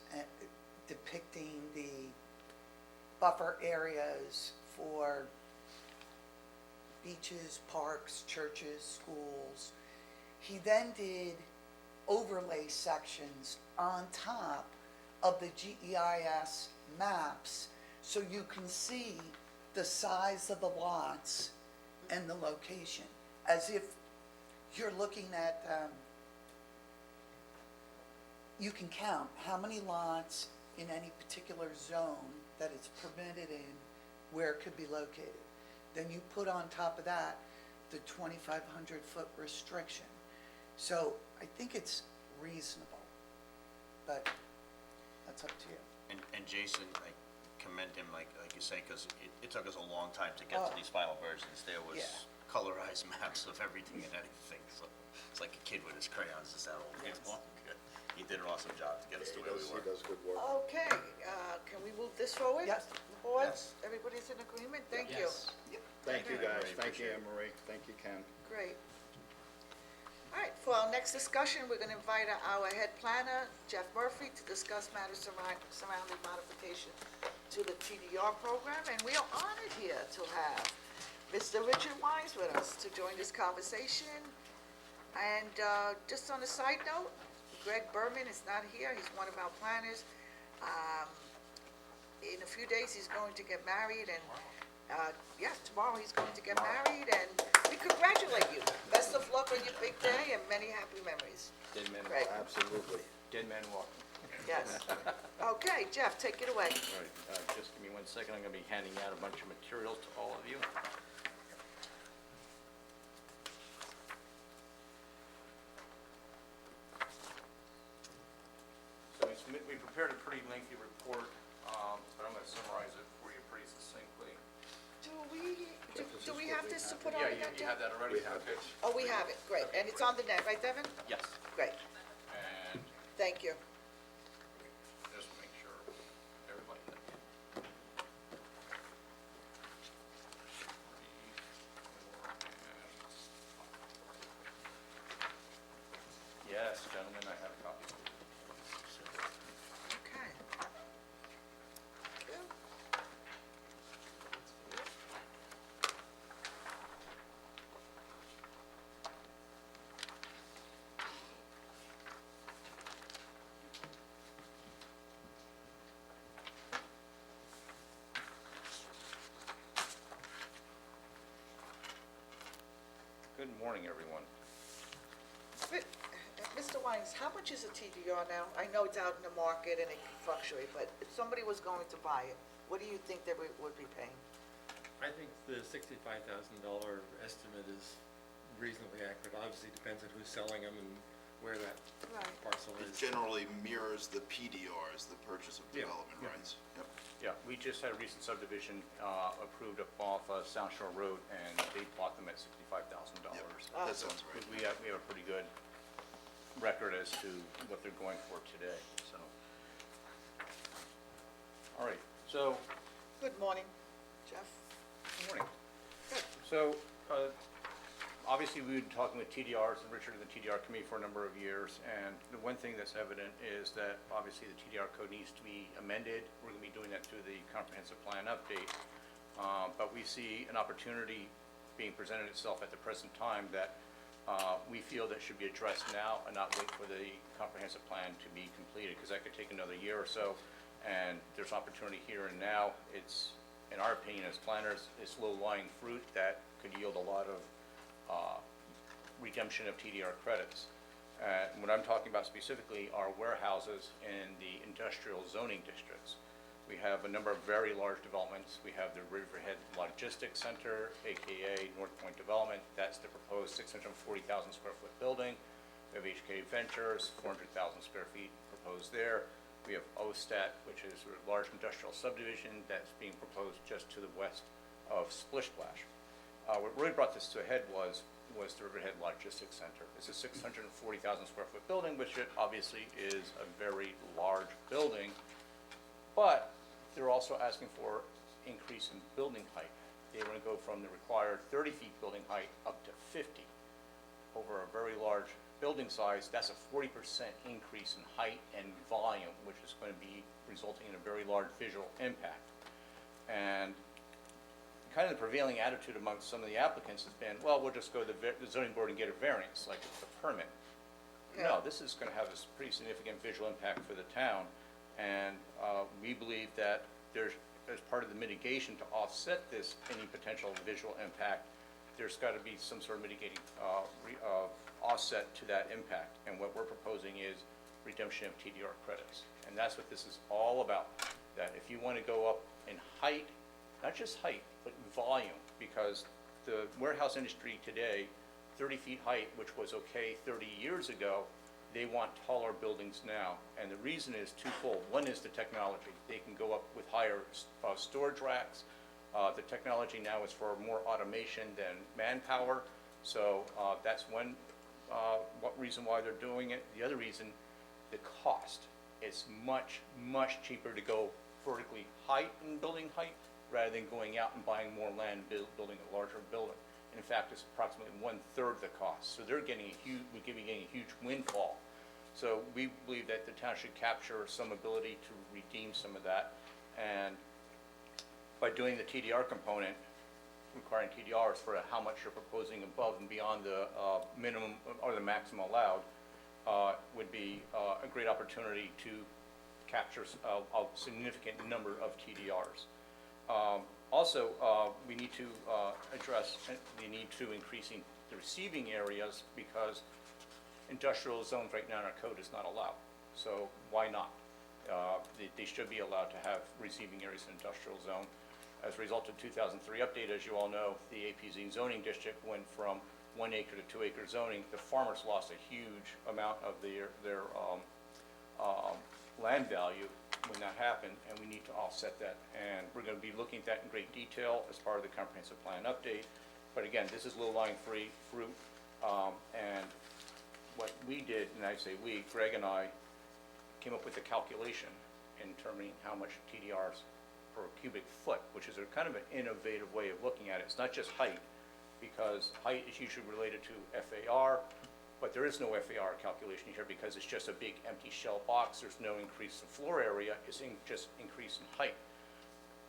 depicting the buffer areas for beaches, parks, churches, schools, he then did overlay sections on top of the GEIS maps, so you can see the size of the lots and the location, as if you're looking at, you can count how many lots in any particular zone that it's permitted in, where it could be located. Then you put on top of that the 2,500-foot restriction. So I think it's reasonable, but that's up to you. And Jason, I commend him, like you say, because it took us a long time to get to Oh. these final versions. There was Yeah. colorized maps of everything and anything, so it's like a kid with his crayons, is that all day long. He did an awesome job to get us to where we He were. does good work. Okay, can we move this forward? Yes. Board, Yes. everybody's in agreement? Thank you. Yes. Thank you, Thank you, guys, Marie, thank you, appreciate it. Anne Marie, thank you, Ken. Great. All right, for our next discussion, we're gonna invite our head planner, Jeff Murphy, to discuss matters surrounding modification to the TDR program, and we are honored here to have Mr. Richard Wines with us to join this conversation. And, just on a side note, Greg Berman is not here, he's one of our planners. In a few days, he's going to get married, and, yeah, tomorrow he's going to get married, and we congratulate you. Best of luck on your big day, and many happy memories. Dead man, Greg, Absolutely. dead man walking. yes. Okay, Jeff, take it away. All right, just give me 1 second, I'm gonna be handing out a bunch of materials to all of you. So we prepared a pretty lengthy report, but I'm gonna summarize it for you pretty succinctly. Do we have this to put on Yeah, the net, you have Jeff? that already? We have Okay. it. Oh, we have it, great, and it's on the net, right, Devin? Yes, Great, and thank you. just make sure everybody. Yes, gentlemen, I have a copy. Okay. Thank you. Good morning, everyone. But, Mr. Wines, how much is a TDR now? I know it's out in the market and it can fluctuate, but if somebody was going to buy it, what do you think they would be paying? I think the $65,000 estimate is reasonably accurate. Obviously, depends on who's selling them and where that Right. parcel It is. generally mirrors the PDRs, the purchase of Yeah, development yeah. rights. Yep. Yeah, we just had a recent subdivision approved up off Sound Shore Road, and they bought them at $65,000. Yep, that sounds right. We have a pretty good record as to what they're going for today, so. All right, so, Good morning, Jeff. good morning. Good. So, obviously, we've been talking with TDRs and Richard and the TDR committee for a number of years, and the one thing that's evident is that obviously the TDR code needs to be amended. We're gonna be doing that through the comprehensive plan update. But we see an opportunity being presented itself at the present time that we feel that should be addressed now and not wait for the comprehensive plan to be completed, because that could take another year or so, and there's opportunity here and now. It's, in our opinion as planners, it's low-lying fruit that could yield a lot of redemption of TDR credits. What I'm talking about specifically are warehouses in the industrial zoning districts. We have a number of very large developments. We have the Riverhead Logistics Center, AKA North Point Development. That's the proposed 640,000 square foot building. We have HK Ventures, 400,000 square feet proposed there. We have OSTAT, which is a large industrial subdivision that's being proposed just to the west of Splish Splash. What really brought this to a head was the Riverhead Logistics Center. It's a 640,000 square foot building, which it obviously is a very large building, but they're also asking for increase in building height. They want to go from the required 30 feet building height up to 50. Over a very large building size, that's a 40% increase in height and volume, which is going to be resulting in a very large visual impact. And kind of the prevailing attitude amongst some of the applicants has been, well, we'll just go to the zoning board and get a variance, like it's a permit. No, this is going to have a pretty significant visual impact for the town, and we believe that there's, as part of the mitigation to offset this, any potential visual impact, there's got to be some sort of mitigating offset to that impact. And what we're proposing is redemption of TDR credits. And that's what this is all about, that if you want to go up in height, not just height, but volume, because the warehouse industry today, 30 feet height, which was okay 30 years ago, they want taller buildings now. And the reason is twofold. One is the technology. They can go up with higher storage racks. The technology now is for more automation than manpower. So that's one reason why they're doing it. The other reason, the cost. It's much, much cheaper to go vertically height in building height rather than going out and buying more land, building a larger building. In fact, it's approximately 1/3 the cost. So they're getting we're getting a huge windfall. So we believe that the town should capture some ability to redeem some of that. And by doing the TDR component, requiring TDRs for how much you're proposing above and beyond the minimum or the maximum allowed, would be a great opportunity to capture a significant number of TDRs. Also, we need to address the need to increasing the receiving areas because industrial zones right now in our code is not allowed. So why not? They should be allowed to have receiving areas in industrial zone. As a result of 2003 update, as you all know, the APZ zoning district went from 1 acre to 2 acre zoning. The farmers lost a huge amount of their land value when that happened, and we need to offset that. And we're going to be looking at that in great detail as part of the comprehensive plan update. But again, this is low-lying fruit, and what we did, and I say we, Greg and I, came up with a calculation in determining how much TDRs per cubic foot, which is a kind of an innovative way of looking at it. It's not just height, because height is usually related to FAR, but there is no FAR calculation here because it's just a big empty shell box. There's no increase in floor area, it's just increase in height.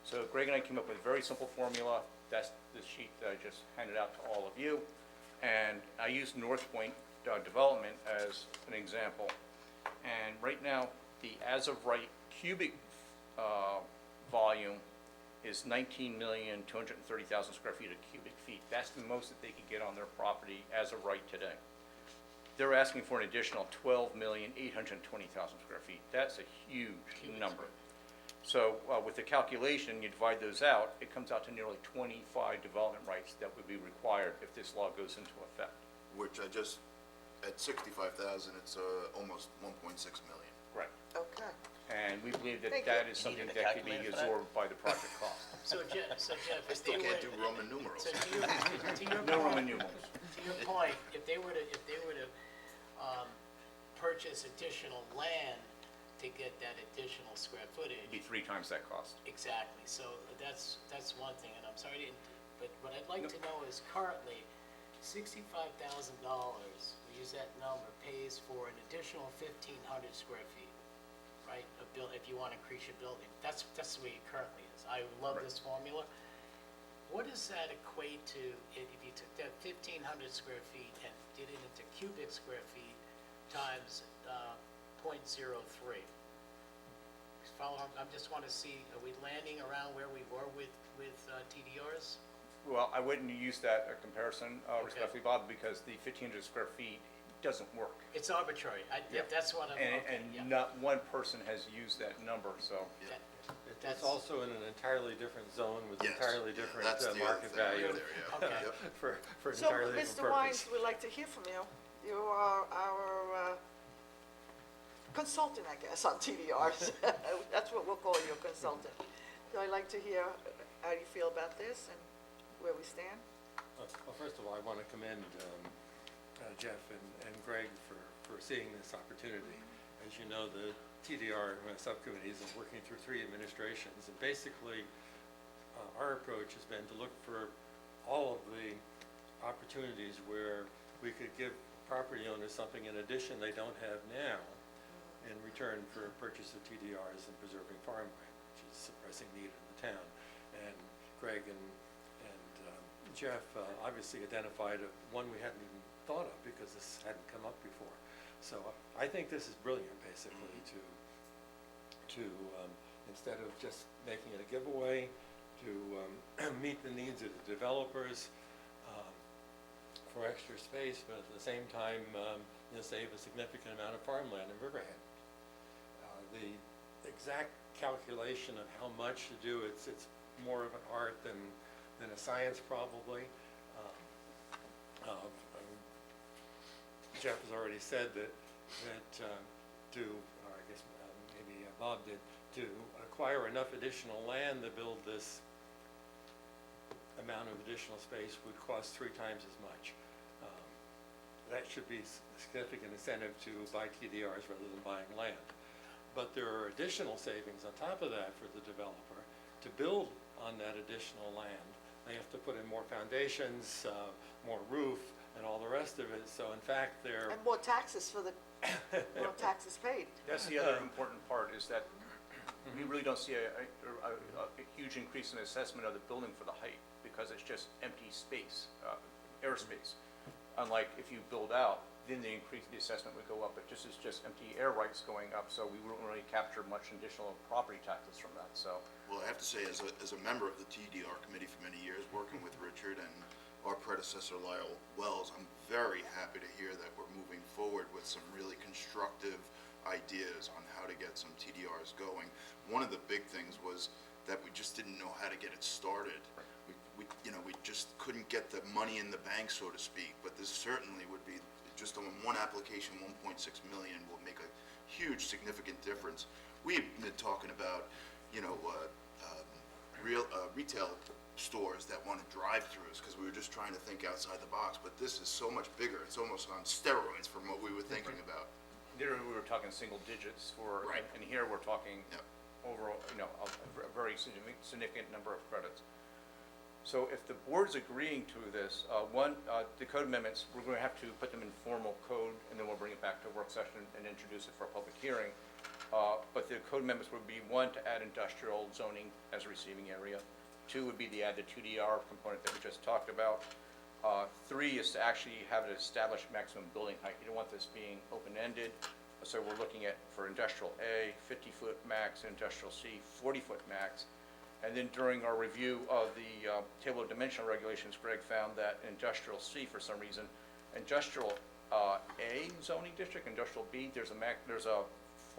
So Greg and I came up with a very simple formula. That's the sheet that I just handed out to all of you. And I used North Point Development as an example. And right now, the as-of-right cubic volume is 19,230,000 square feet of cubic feet. That's the most that they could get on their property as of right today. They're asking for an additional 12,820,000 square feet. That's a huge number. So with the calculation, you divide those out, it comes out to nearly 25 development rights that would be required if this law goes into effect. Which at 65,000, it's almost 1.6 million. Right. Okay. And we believe that Thank that you. is something Needed a that could be calculator for that? absorbed by the project cost. So Jeff, I if still they can't were, do Roman numerals. so to your No Roman point, numerals. to your point, if they were to purchase additional land to get that additional square footage. It'd be 3 times that cost. Exactly, so that's one thing, and I'm sorry to, but what I'd like to know is currently, $65,000, we use that number, pays for an additional 1,500 square feet, right? If you want to increase your building, that's the way it currently is. I love this formula. What does that equate to if you took that 1,500 square feet and did it into cubic square feet times 0.03? Follow, I just want to see, are we landing around where we were with TDRs? Well, I wouldn't use that comparison, respectfully, Bob, because the 1,500 square feet doesn't work. It's arbitrary. Yeah. That's what I'm, okay, yeah. And not one person has used that number, so. That- It's That's also in an entirely different zone with Yes, entirely yeah, different that's the other market thing right value. there, yeah. Okay. Yep. For an So, entirely different Mr. Wines, purpose. we'd like to hear from you. You are our consultant, I guess, on TDRs. That's what we'll call you, a consultant. So I'd like to hear how you feel about this and where we stand. Well, first of all, I want to commend Jeff and Greg for seeing this opportunity. As you know, the TDR subcommittee is working through 3 administrations, and basically our approach has been to look for all of the opportunities where we could give property owners something in addition they don't have now in return for purchase of TDRs and preserving farmland, which is a pressing need in the town. And Greg and Jeff obviously identified one we hadn't even thought of because this hadn't come up before. So I think this is brilliant, basically, to instead of just making it a giveaway, to meet the needs of the developers for extra space, but at the same time, save a significant amount of farmland in Riverhead. The exact calculation of how much to do, it's more of an art than a science, probably. Jeff has already said that or I guess maybe Bob did, to acquire enough additional land to build this amount of additional space would cost 3 times as much. That should be a significant incentive to buy TDRs rather than buying land. But there are additional savings on top of that for the developer to build on that additional land. They have to put in more foundations, more roof, and all the rest of it. So in fact, they're... And more taxes for the, more taxes paid. That's the other important part, is that we really don't see a huge increase in assessment of the building for the height, because it's just empty space, airspace. Unlike if you build out, then the increase, the assessment would go up, but this is just empty air rights going up, so we wouldn't really capture much additional property taxes from that, so. Well, I have to say, as a member of the TDR committee for many years, working with Richard and our predecessor Lyle Wells, I'm very happy to hear that we're moving forward with some really constructive ideas on how to get some TDRs going. One of the big things was that we just didn't know how to get it started. We just couldn't get the money in the bank, so to speak, but this certainly would be, just on one application, 1.6 million will make a huge, significant difference. We've been talking about, retail stores that want to drive-throughs, because we were just trying to think outside the box, but this is so much bigger, it's almost on steroids from what we were thinking about. There, we were talking single digits for, Right. and here we're talking Yep. overall, a very significant number of credits. So if the board's agreeing to this, the code amendments, we're going to have to put them in formal code, and then we'll bring it back to work session and introduce it for a public hearing. But the code amendments would be, one, to add industrial zoning as a receiving area. Two would be to add the 2DR component that we just talked about. Three is to actually have an established maximum building height. You don't want this being open-ended. So we're looking at, for industrial A, 50-foot max, industrial C, 40-foot max. And then during our review of the table of dimensional regulations, Greg found that industrial C, for some reason, industrial A zoning district, industrial B, there's a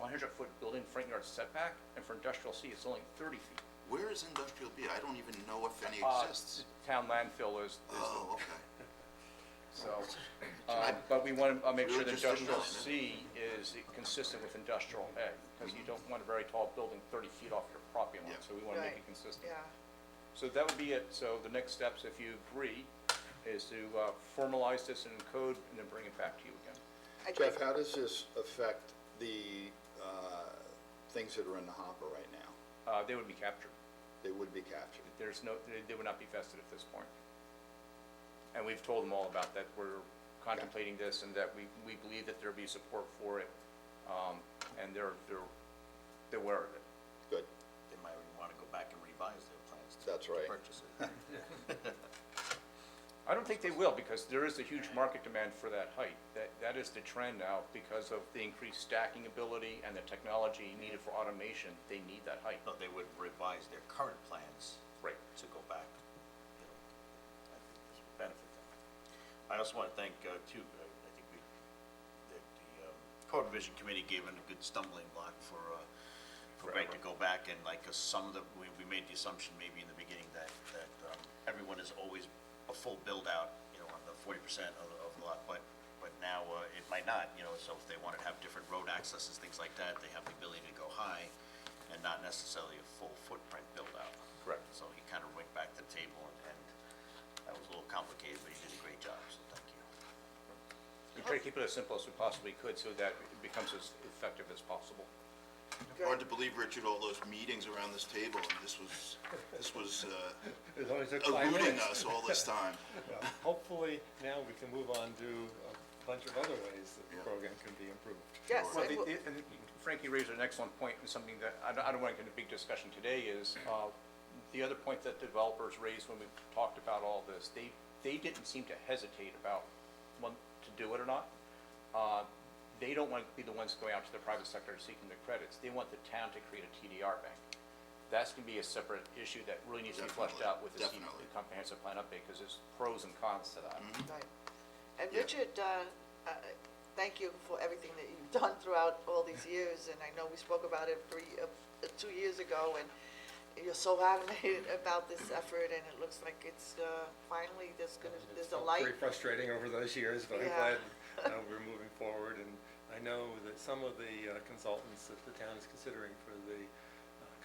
100-foot building front yard setback, and for industrial C, it's only 30 feet. Where is industrial B? I don't even know if any exists. Town landfill is Oh, okay. so, but we want to make sure Really that just didn't industrial know. C is consistent with industrial A, because you don't want a very tall building 30 feet off your property line, Yeah. so we want to make Right. it consistent. Yeah. So that would be it. So the next steps, if you agree, is to formalize this in code and then bring it back to you again. Jeff, how does this affect the things that are in the hopper right now? They would be captured. They would be captured. They would not be vested at this point. And we've told them all about that. We're contemplating this and that we believe that there'll be support for it. And they're aware of it. Good. They might want to go back and revise their plans That's to right. purchase it. I don't think they will, because there is a huge market demand for that height. That is the trend now, because of the increased stacking ability and the technology needed for automation. They need that height. No, they would revise their current plans Right. to go back. I think this would benefit them. I also want to thank, too, I think the Code Revision Committee gave it a good stumbling block for Greg to go back and some of the, we made the assumption maybe in the beginning that everyone is always a full build-out, on the 40% of the lot, but now it might not, so if they want to have different road accesses, things like that, they have the ability to go high and not necessarily a full footprint build-out. Correct. So he kind of went back to the table, and that was a little complicated, but he did a great job, so thank you. We try to keep it as simple as we possibly could so that it becomes as effective as possible. Hard to believe, Richard, all those meetings around this table, and this was It only took 5 eluding minutes. us all this time. Well, hopefully, now we can move on to a bunch of other ways that the Yeah. program can be improved. Yes, Well, and we'll- and Frankie raised an excellent point, and something that I don't want to get into a big discussion today is, the other point that developers raised when we talked about all this, they didn't seem to hesitate about to do it or not. They don't want to be the ones going out to the private sector seeking the credits. They want the town to create a TDR bank. That's going to be a separate issue that really needs to be fleshed Definitely, out with the definitely. comprehensive plan update, because there's pros and cons to that. Right. And Yeah. Richard, thank you for everything that you've done throughout all these years, and I know we spoke about it 2 years ago, and you're so animated about this effort, and it looks like it's finally, there's a Felt light. Pretty frustrating over those years, but I'm Yeah. glad we're moving forward. And I know that some of the consultants that the town is considering for the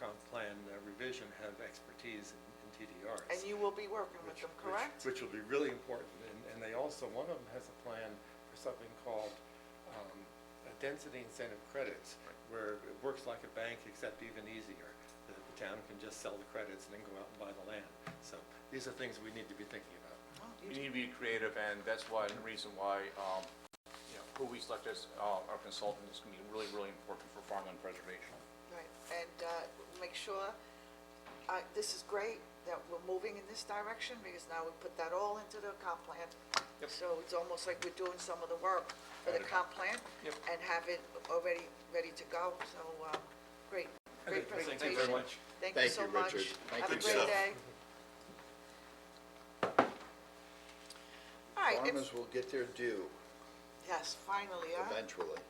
comp plan revision have expertise in TDRs. And you will be working with them, correct? Which will be really important. And they also, one of them has a plan for something called density incentive credits, where it works like a bank, except even easier. The town can just sell the credits and then go out and buy the land. So these are things we need to be thinking about. Oh, We need to be creative, and that's why, the reason why, who we select as our consultant is going to be really, really important for farmland preservation. Right, and make sure this is great that we're moving in this direction, because now we put that all into the comp plan. So it's almost like we're doing some of the work for the comp plan and have it already ready to go, so, great, great presentation. Thank you very much. Thank you Thank so you, much. Richard. Thank Have a you, great Seth. day. All right, Farmers will get their due yes, finally, huh? eventually,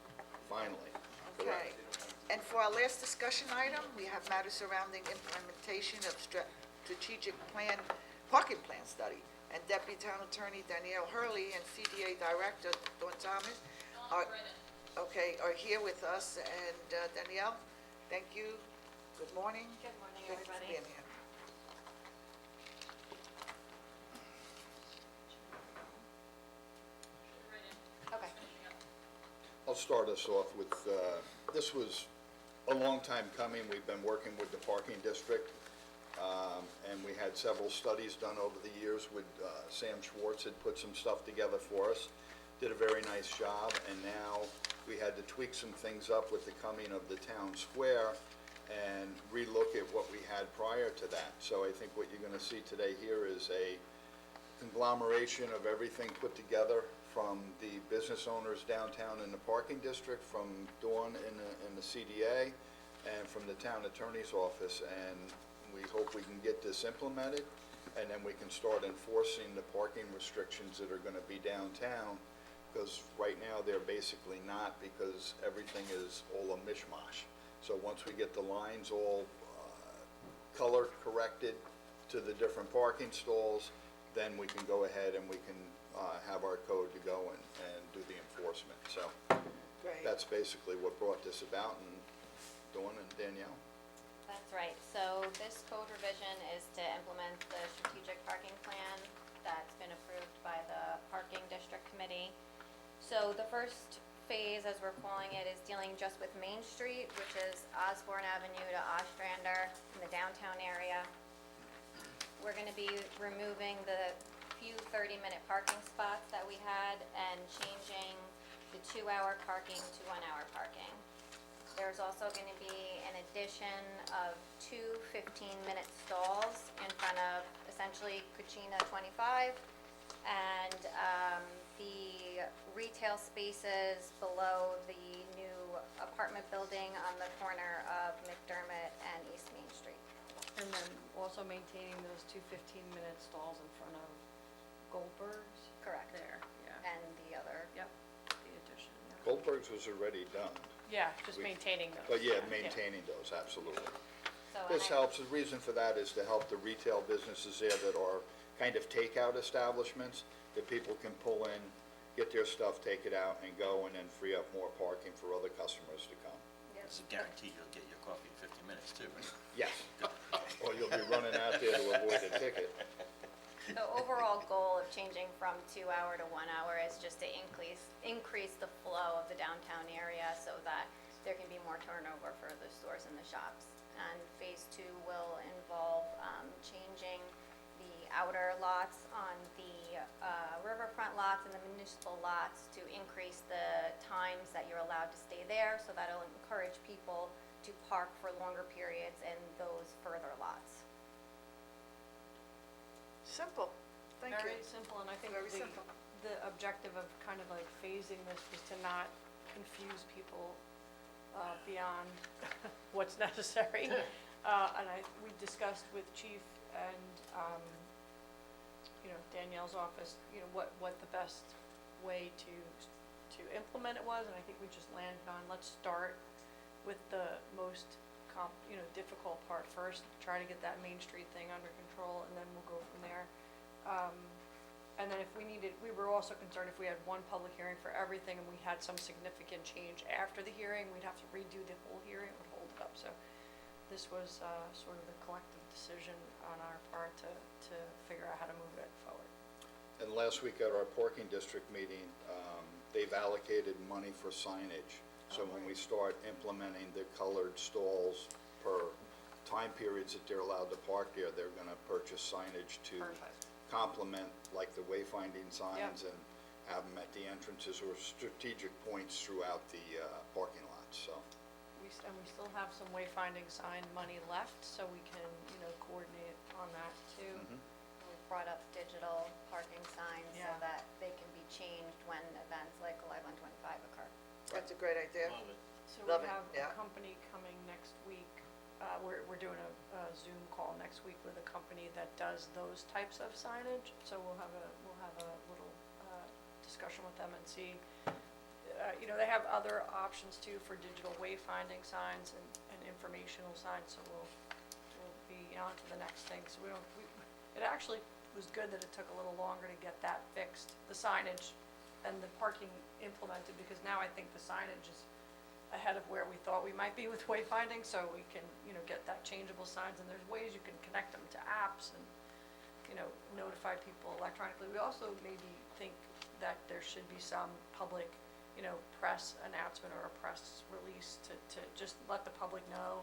finally. Okay. Correct. And for our last discussion item, we have matters surrounding implementation of strategic plan, parking plan study. And Deputy Town Attorney Danielle Hurley and CDA Director Dawn Thomas are here with us. And Danielle, thank you. Good morning. Good morning, Thank you for everybody. being here. Okay. I'll start us off with, this was a long time coming. We've been working with the parking district, and we had several studies done over the years with, Sam Schwartz had put some stuff together for us, did a very nice job, and now we had to tweak some things up with the coming of the town square and relook at what we had prior to that. So I think what you're gonna see today here is a conglomeration of everything put together from the business owners downtown in the parking district, from Dawn in the CDA, and from the town attorney's office. And we hope we can get this implemented, and then we can start enforcing the parking restrictions that are gonna be downtown, because right now they're basically not, because everything is all a mishmash. So once we get the lines all color corrected to the different parking stalls, then we can go ahead and we can have our code to go and do the enforcement. So Great. that's basically what brought this about, and Dawn and Danielle. That's right. So this code revision is to implement the strategic parking plan that's been approved by the Parking District Committee. So the first phase, as we're calling it, is dealing just with Main Street, which is Osborne Avenue to Ostrander in the downtown area. We're gonna be removing the few 30-minute parking spots that we had and changing the 2-hour parking to 1-hour parking. There's also gonna be an addition of 2 15-minute stalls in front of essentially Cucina 25 and the retail spaces below the new apartment building on the corner of McDermott and East Main Street. And then also maintaining those 2 15-minute stalls in front of Goldberg's? Correct. There, yeah. And the other, Yep, the addition, yeah. Goldberg's was already done, Yeah, just We- maintaining those. but yeah, maintaining those, absolutely. so. and This I- helps, the reason for that is to help the retail businesses there that are kind of takeout establishments, that people can pull in, get their stuff, take it out, and go, and then free up more parking for other customers to come. It's a guarantee you'll get your coffee in 50 minutes too, right? Yes, or you'll be running out there to avoid a ticket. The overall goal of changing from 2-hour to 1-hour is just to increase the flow of the downtown area so that there can be more turnover for the stores and the shops. And phase 2 will involve changing the outer lots on the riverfront lots and the municipal lots to increase the times that you're allowed to stay there, so that'll encourage people to park for longer periods in those further lots. Simple. Thank you. Very simple, and I think Very simple. the objective of kind of like phasing this was to not confuse people beyond what's necessary. And we discussed with Chief and, Danielle's office, what the best way to implement it was, and I think we just landed on, let's start with the most difficult part first, try to get that Main Street thing under control, and then we'll go from there. And then if we were also concerned if we had one public hearing for everything and we had some significant change after the hearing, we'd have to redo the whole hearing, it would hold it up. So this was sort of the collective decision on our part to figure out how to move it forward. And last week at our parking district meeting, they've allocated money for signage. So when we start implementing the colored stalls per time periods that they're allowed to park there, they're gonna purchase signage to Perfect. complement, like the wayfinding signs, and have them at the entrances or strategic points throughout the parking lots, so. We and we still have some wayfinding sign money left, so we can, you know, coordinate on that too. We've brought up digital parking signs so Yeah. that they can be changed when events like Alive on 25 occur. That's a great idea. Love it. So Love we it, have yeah. a company coming next week. We're doing a Zoom call next week with a company that does those types of signage. So we'll have a little discussion with them and see. You know, they have other options too for digital wayfinding signs and informational signs. So we'll be on to the next thing. So it actually was good that it took a little longer to get that fixed, the signage and the parking implemented, because now I think the signage is ahead of where we thought we might be with wayfinding, so we can, you know, get that changeable signs, and there's ways you can connect them to apps and, you know, notify people electronically. We also maybe think that there should be some public, you know, press announcement or a press release to just let the public know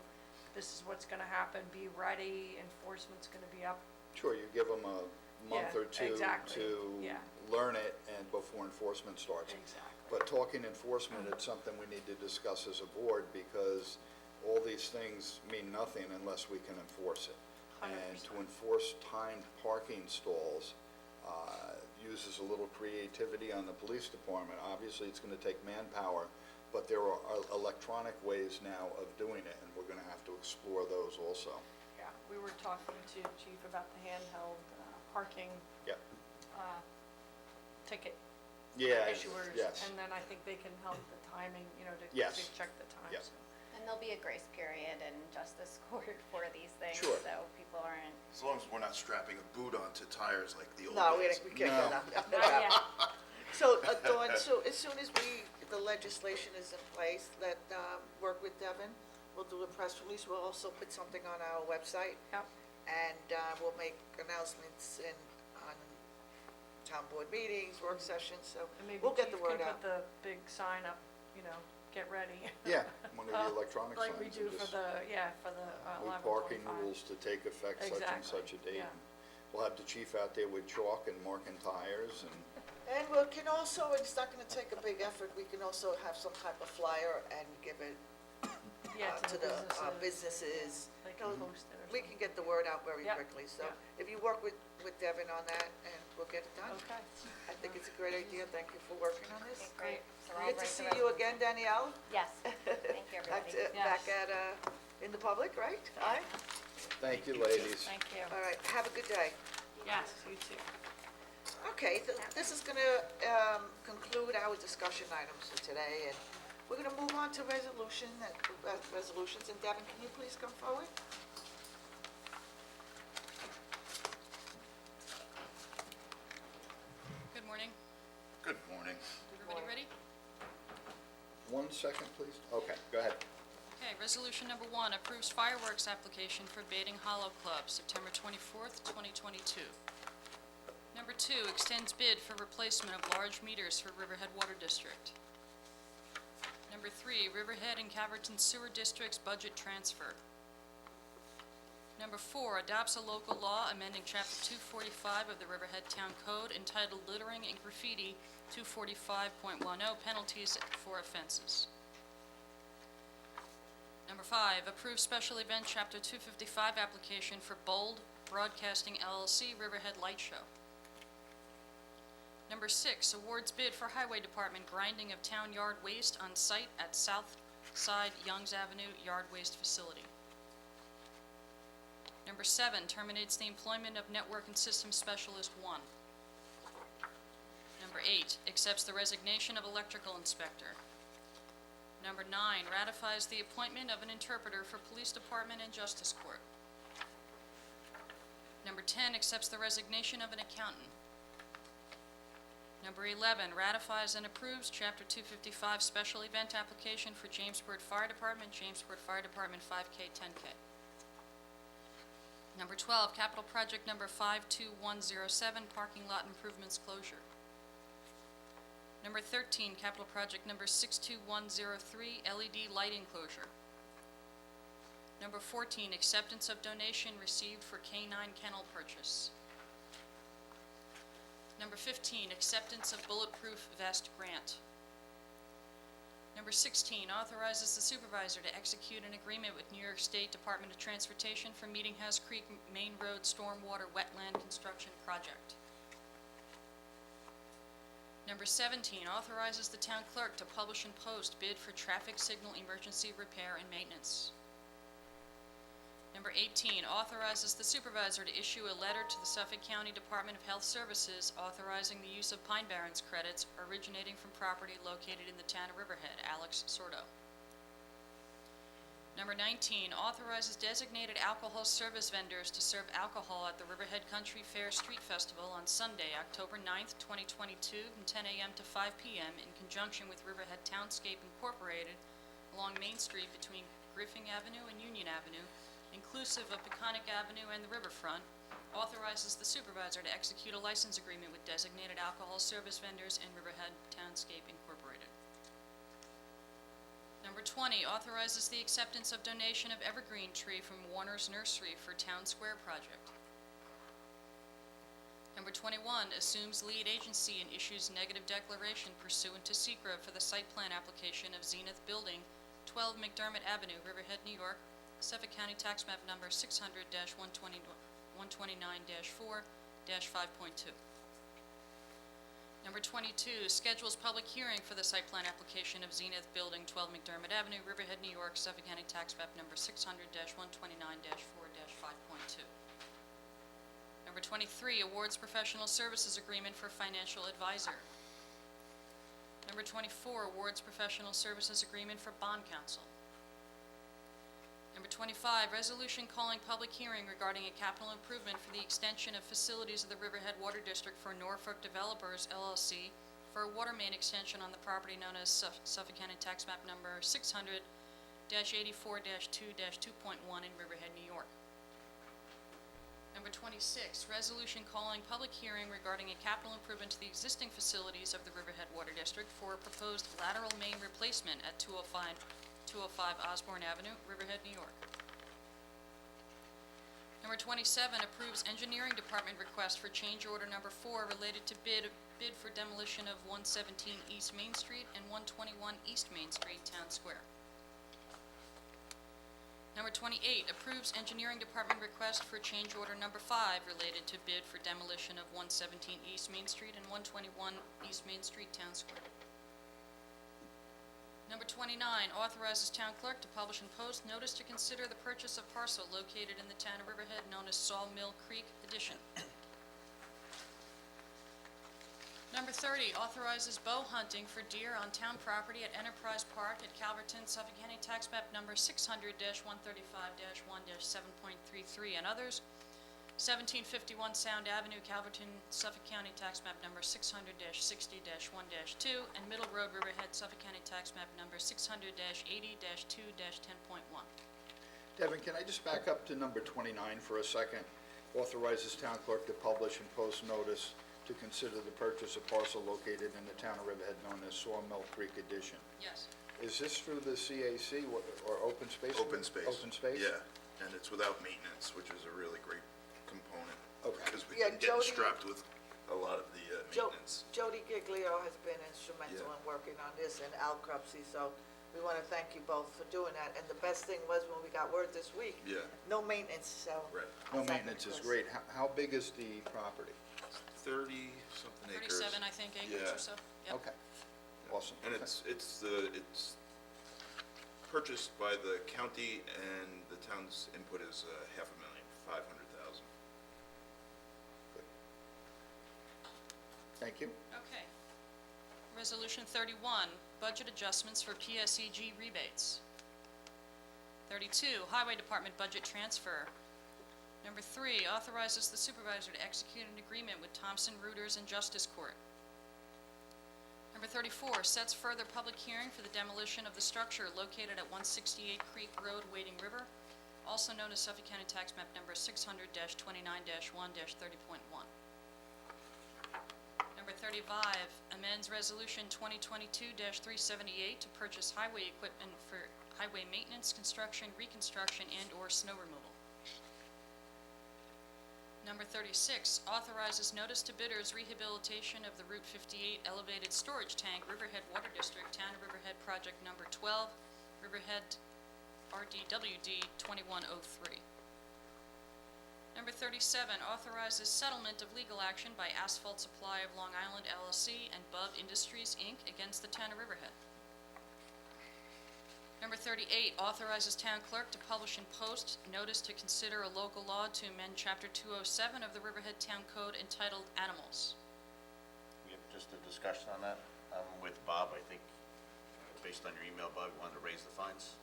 this is what's gonna happen, be ready, enforcement's gonna be up. Sure, you give them a month Yeah, or two exactly, to yeah. learn it and before enforcement starts. Exactly. But talking enforcement, it's something we need to discuss as a board, because all these things mean nothing unless we can enforce it. And 100%. to enforce timed parking stalls uses a little creativity on the police department. Obviously, it's gonna take manpower, but there are electronic ways now of doing it, and we're gonna have to explore those also. Yeah, we were talking to Chief about the handheld parking Yep. ticket Yeah, issuers. yes. And then I think they can help the timing, you know, to Yes. check the time. Yep. So. And there'll be a grace period in Justice Court for these things, Sure. so people aren't. As long as we're not strapping a boot onto tires like the old No, days. we can't No. get that. Not yet. So, Dawn, so as soon as the legislation is in place, work with Devin, we'll do a press release, we'll also put something on our website, Yep. and we'll make announcements on town board meetings, work sessions, so And maybe we'll get the Chief word can out. put the big sign up, you know, get ready. Yeah, one of the electronic signs. Like we do and for just- the With 1125. parking rules to take effect such and Exactly, such a date. yeah. And we'll have the chief out there with chalk and marking tires, and And we can also, it's not gonna take a big effort, we can also have some type of flyer and give it Yeah, to the businesses. They You can know, post it or We something. can get the word out very Yeah, quickly, so yeah. if you work with Devin on that, and we'll get it done. Okay. I think it's a great idea, thank you for working on this. Okay, great. So I'll Good to write the see you again, Danielle. Yes, thank you, Back everybody. back at, in the public, right? Aye? thank you, ladies. Thank you. All right, have a good day. Yes, you too. Okay, this is gonna conclude our discussion items for today, and we're gonna move on to resolutions, and Devin, can you please come forward? Good morning. Good morning. Everybody ready? 1 second, please. Okay, go ahead. Okay, resolution number 1 approves fireworks application for Bating Hollow Club, September 24th, 2022. Number 2 extends bid for replacement of large meters for Riverhead Water District. Number 3, Riverhead and Caverton Sewer District's budget transfer. Number 4, adopts a local law amending Chapter 245 of the Riverhead Town Code entitled Littering and Graffiti 245.10 Penalties for Offenses. Number 5, approves special event Chapter 255 application for Bold Broadcasting LLC Riverhead Light Show. Number 6, awards bid for Highway Department grinding of town yard waste on site at South Side Youngs Avenue Yard Waste Facility. Number 7, terminates the employment of Network and Systems Specialist 1. Number 8, accepts the resignation of Electrical Inspector. Number 9, ratifies the appointment of an interpreter for Police Department and Justice Court. Number 10, accepts the resignation of an accountant. Number 11, ratifies and approves Chapter 255 special event application for Jamesport Fire Department, Jamesport Fire Department 5K, 10K. Number 12, capital project number 52107, parking lot improvements closure. Number 13, capital project number 62103, LED light enclosure. Number 14, acceptance of donation received for K9 kennel purchase. Number 15, acceptance of bulletproof vest grant. Number 16, authorizes the supervisor to execute an agreement with New York State Department of Transportation for Meeting House Creek Main Road Stormwater Wetland Construction Project. Number 17, authorizes the town clerk to publish and post bid for traffic signal emergency repair and maintenance. Number 18, authorizes the supervisor to issue a letter to the Suffolk County Department of Health Services authorizing the use of Pine Barrens credits originating from property located in the town of Riverhead. Alex Sordo. Number 19, authorizes designated alcohol service vendors to serve alcohol at the Riverhead Country Fair Street Festival on Sunday, October 9th, 2022, from 10 a.m. to 5 p.m. in conjunction with Riverhead Townscape Incorporated along Main Street between Griffin Avenue and Union Avenue, inclusive of Peconic Avenue and the riverfront, authorizes the supervisor to execute a license agreement with designated alcohol service vendors and Riverhead Townscape Incorporated. Number 20, authorizes the acceptance of donation of evergreen tree from Warner's Nursery for Town Square project. Number 21, assumes lead agency and issues negative declaration pursuant to SECRA for the site plan application of Zenith Building, 12 McDermott Avenue, Riverhead, New York, Suffolk County Tax Map Number 600-129-4-5.2. Number 22, schedules public hearing for the site plan application of Zenith Building, 12 McDermott Avenue, Riverhead, New York, Suffolk County Tax Map Number 600-129-4-5.2. Number 23, awards professional services agreement for financial advisor. Number 24, awards professional services agreement for bond counsel. Number 25, resolution calling public hearing regarding a capital improvement for the extension of facilities of the Riverhead Water District for Norfolk Developers LLC for a water main extension on the property known as Suffolk County Tax Map Number 600-84-2-2.1 in Riverhead, New York. Number 26, resolution calling public hearing regarding a capital improvement to the existing facilities of the Riverhead Water District for a proposed lateral main replacement at 205 Osborne Avenue, Riverhead, New York. Number 27, approves engineering department request for change order number 4 related to bid for demolition of 117 East Main Street and 121 East Main Street, Town Square. Number 28, approves engineering department request for change order number 5 related to bid for demolition of 117 East Main Street and 121 East Main Street, Town Square. Number 29, authorizes town clerk to publish and post notice to consider the purchase of parcel located in the town of Riverhead known as Sawmill Creek Addition. Number 30, authorizes bow hunting for deer on town property at Enterprise Park at Calverton, Suffolk County Tax Map Number 600-135-1-7.33 and others. 1751 Sound Avenue, Calverton, Suffolk County Tax Map Number 600-60-1-2, and Middle Road, Riverhead, Suffolk County Tax Map Number 600-80-2-10.1. Devin, can I just back up to number 29 for a second? Authorizes town clerk to publish and post notice to consider the purchase of parcel located in the town of Riverhead known as Sawmill Creek Addition. Yes. Is this through the CAC or open space? Open space. Open space? Yeah, and it's without maintenance, which is a really great component. Okay. Because we've Yeah, been getting Jody- strapped with a lot of the maintenance. Jody Giglio has been instrumental Yeah. in working on this, and Al Krupsey, so we want to thank you both for doing that. And the best thing was when we got word this week, Yeah, no maintenance, so. right. No Thank you, maintenance is Chris. great. How big is the property? 30-something acres. 37, I think, acres Yeah. or so. Yep. Okay, awesome. And it's purchased by the county, and the town's input is $500,000. Thank you. Okay. Resolution 31, budget adjustments for PSEG rebates. 32, Highway Department budget transfer. Number 3, authorizes the supervisor to execute an agreement with Thompson Reuters and Justice Court. Number 34, sets further public hearing for the demolition of the structure located at 168 Creek Road, Wading River, also known as Suffolk County Tax Map Number 600-29-1-30.1. Number 35, amends Resolution 2022-378 to purchase highway equipment for highway maintenance, construction, reconstruction, and/or snow removal. Number 36, authorizes notice to bidders rehabilitation of the Route 58 elevated storage tank, Riverhead Water District, Town of Riverhead, project number 12, Riverhead RDWD 2103. Number 37, authorizes settlement of legal action by Asphalt Supply of Long Island LLC and Bub Industries, Inc. against the Town of Riverhead. Number 38, authorizes town clerk to publish in Post notice to consider a local law to amend Chapter 207 of the Riverhead Town Code entitled Animals. We have just a discussion on that. With Bob, I think, based on your email, Bob, you wanted to raise the fines?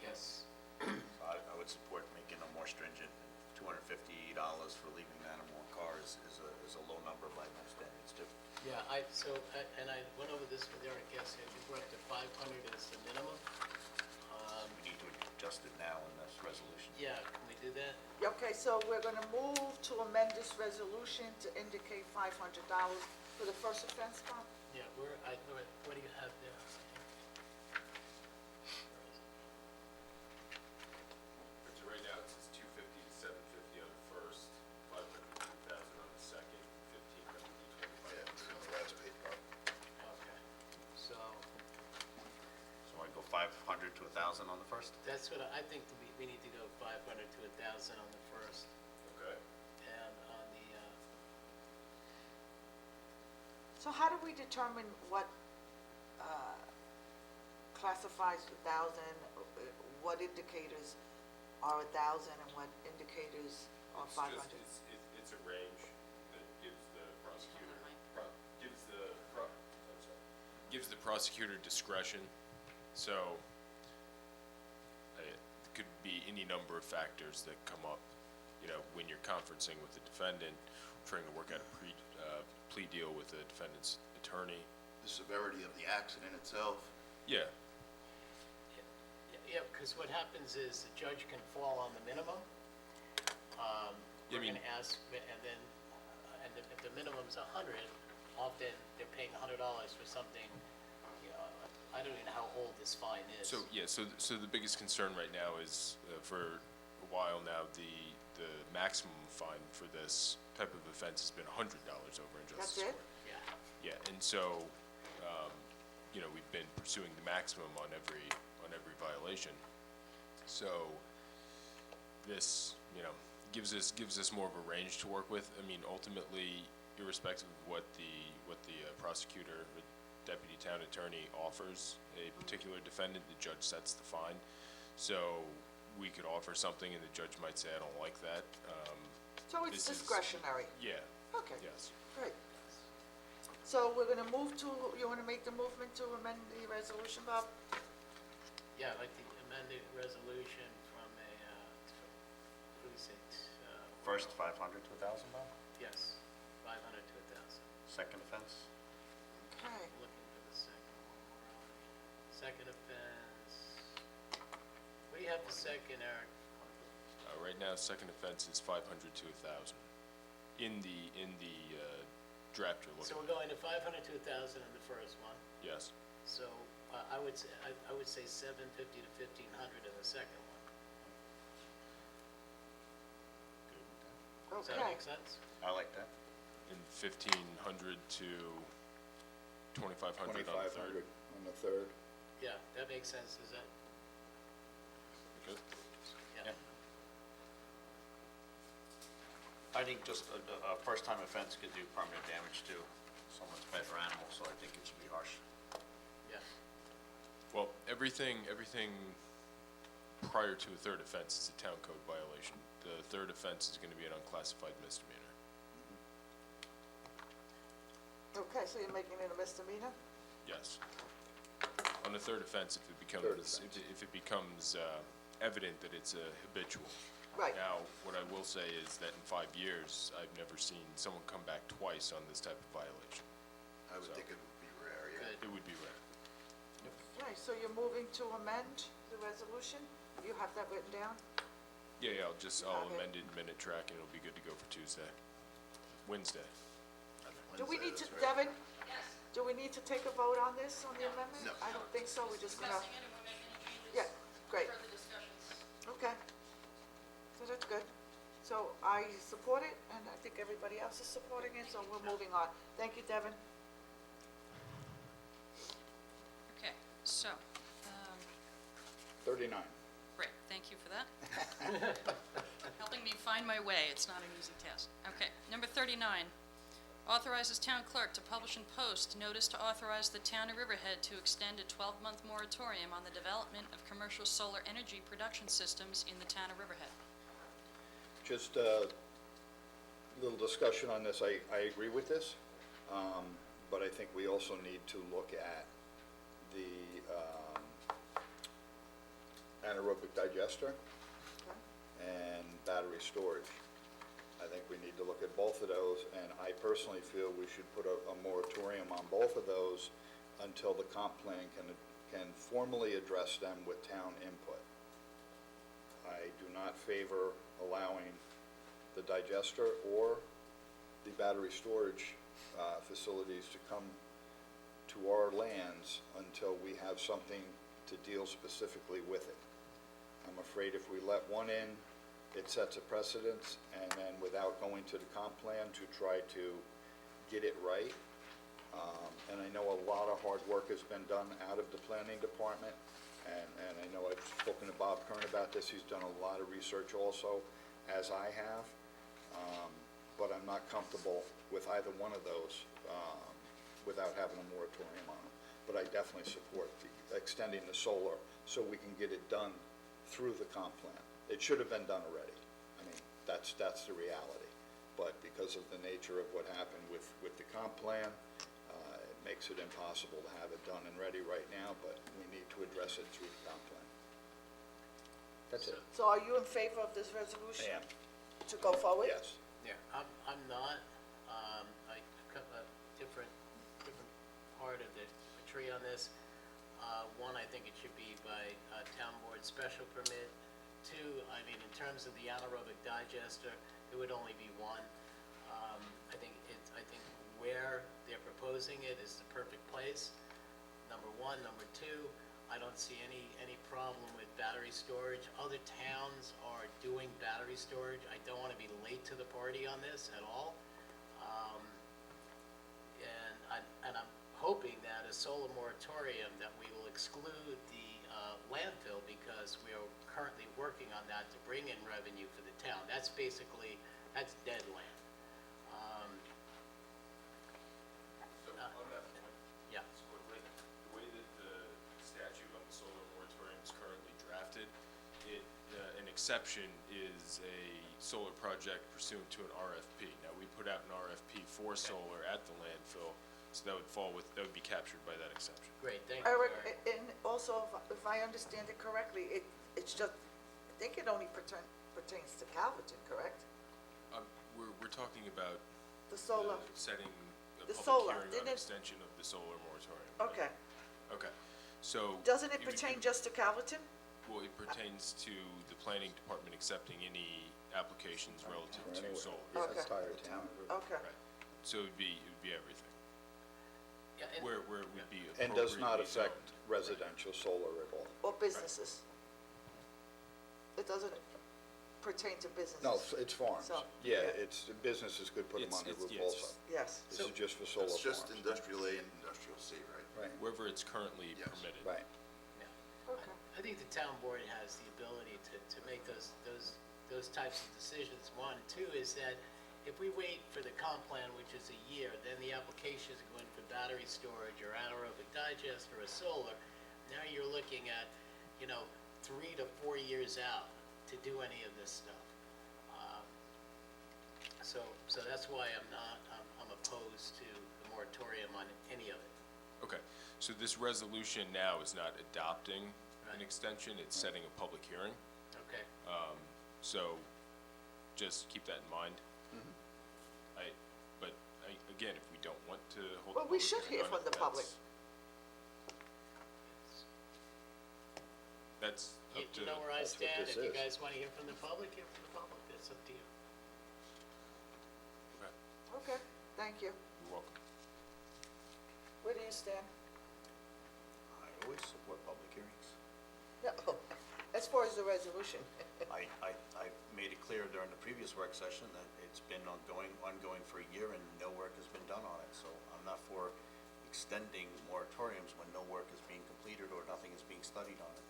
Yes. So I would support making them more stringent. $250 for leaving an animal in cars is a low number by most standards, too. Yeah, I went over this with Eric yesterday, I think we're up to 500 as the minimum. We need to adjust it now in this resolution. Yeah, can we do that? Okay, so we're gonna move to amend this resolution to indicate $500 for the first offense, Bob? Yeah, what do you have there? So right now, it says 250 to 750 on the first, 500 to 2,000 on the second, 1,500 to 2,500. Yeah, it's on the last page, Bob. Okay, so So I go 500 to 1,000 on the first? that's what I think we need to go 500 to 1,000 on the first, Okay. and on the, So how do we determine what classifies 1,000, what indicators are 1,000 and what indicators are 500? It's a range that gives the prosecutor, gives the prosecutor discretion. So, it could be any number of factors that come up, you know, when you're conferencing with the defendant, trying to work out a plea deal with the defendant's attorney. The severity of the accident itself. Yeah, yeah, because what happens is the judge can fall on the minimum. We're gonna ask, and then, if the minimum's 100, often they're paying $100 for something, you know, I don't even know how old this fine is. so, yeah, so the biggest concern right now is, for a while now, the maximum fine for this type of offense has been $100 over in That's justice it? court. Yeah, Yeah, and so, you know, we've been pursuing the maximum on every violation. So, this, you know, gives us more of a range to work with. I mean, ultimately, irrespective of what the prosecutor or deputy town attorney offers a particular defendant, the judge sets the fine. So, we could offer something and the judge might say, I don't like that. So it's this is- discretionary? Yeah, Okay, yes. great. So we're gonna move to, you wanna make the movement to amend the resolution, Bob? yeah, I'd like to amend the resolution from a, precinct, First, 500 to 1,000, Bob? yes, 500 to 1,000. Second offense? Okay, Looking for the second one. Second offense. What do you have for second, Eric? Right now, second offense is 500 to 1,000. In the draft you're So looking we're going to 500 to 1,000 in the first one. Yes. So I would say 750 to 1,500 in the second one. Does that okay. make sense? I like that. And 1,500 to 2,500 on the third. 2,500 on the third. Yeah, that makes sense, is that? Good. Yeah. I think just a first-time offense could do permanent damage to someone's pet or animal, so I think it should be harsh. Yeah. Well, everything prior to a third offense is a town code violation. The third offense is going to be an unclassified misdemeanor. Okay, so you're making it a misdemeanor? Yes. On the third offense, if it Third becomes, offense. if it becomes evident that it's a habitual. Right. Now, what I will say is that in 5 years, I've never seen someone come back twice on this type of violation. I would So- think it would be rare, yeah. Good. It would be rare. Right, so you're moving to amend the resolution? You have that written down? Yeah, I'll have it. amend it in minute track and it'll be good to go for Wednesday. Do we need to, Wednesday, that's right. Devin? Do we need to take a vote on this, on the amendment? No. I don't think so, we're just gonna, Discussing it and we're making any changes? yeah, great, Further discussions. okay. So that's good. So I support it, and I think everybody else is supporting it, so we're moving on. Thank you, Devin. Okay, so, 39. great, thank you for that. Helping me find my way, it's not an easy task. Okay, number 39, authorizes town clerk to publish and post notice to authorize the town of Riverhead to extend a 12-month moratorium on the development of commercial solar energy production systems in the town of Riverhead. Just a little discussion on this. I agree with this, but I think we also need to look at the anaerobic digester and battery storage. I think we need to look at both of those, and I personally feel we should put a moratorium on both of those until the comp plan can formally address them with town input. I do not favor allowing the digester or the battery storage facilities to come to our lands until we have something to deal specifically with it. I'm afraid if we let one in, it sets a precedence, and then without going to the comp plan to try to get it right. And I know a lot of hard work has been done out of the planning department, and I know I've spoken to Bob Kern about this. He's done a lot of research also, as I have, but I'm not comfortable with either one of those without having a moratorium on them. But I definitely support extending the solar so we can get it done through the comp plan. It should have been done already. I mean, that's the reality. But because of the nature of what happened with the comp plan, it makes it impossible to have it done and ready right now, but we need to address it through the comp plan. That's it. So are you in favor of this resolution? I am. To go forward? Yes. Yeah, I'm not, I cut a different part of the tree on this. One, I think it should be by town board special permit. Two, I mean, in terms of the anaerobic digester, it would only be one. I think where they're proposing it is the perfect place, number one. Number two, I don't see any problem with battery storage. Other towns are doing battery storage. I don't want to be late to the party on this at all. And I'm hoping that a solar moratorium, that we will exclude the landfill, because we are currently working on that to bring in revenue for the town. That's dead land. So on that point, Yeah. just quickly, the way that the statute on the solar moratorium is currently drafted, an exception is a solar project pursuant to an RFP. Now, we put out an RFP for solar at the landfill, so that would be captured by that exception. Great, thank you. Eric, Eric. and also, if I understand it correctly, it's just, I think it only pertains to Calverton, correct? We're talking about The solar, setting a The public solar, hearing on didn't it- extension of the solar moratorium. right? okay. Okay, so. Doesn't it would- pertain just to Calverton? Well, it pertains to the planning department accepting any applications relative to Anyway, solar. Okay. It's entire town. Okay. Right, so it would be everything, Yeah, and- where it would be And does not appropriately affect zoned. residential solar at all. Or businesses? It doesn't pertain to businesses? No, it's farms. So, Yeah, yeah. it's, businesses could put them It's- on their it's- roof yeah, it's- also. Yes. This is just for solar It's just farms. industrial A and industrial C, right? Right, Wherever it's currently Yes. permitted. right. Yeah. Okay. I think the town board has the ability to make those types of decisions. One, two is that if we wait for the comp plan, which is a year, then the applications go in for battery storage or anaerobic digester or solar. Now you're looking at, 3 to 4 years out to do any of this stuff. So that's why I'm opposed to the moratorium on any of it. Okay, so this resolution now is not adopting an Right. extension, it's setting a public hearing. Okay? So just keep that in mind. Mm-hmm. Again, if we don't want to hold. Well, a we public should hearing hear on from it, the public. That's up to. You know where I That's what stand. this If you is. guys want to hear from the public, hear from the public. That's up to you. Okay, Okay, thank you. you're welcome. Where do you stand? I always support public hearings. No, as far as the resolution. I made it clear during the previous work session that it's been ongoing for a year and no work has been done on it. So I'm not for extending moratoriums when no work is being completed or nothing is being studied on it.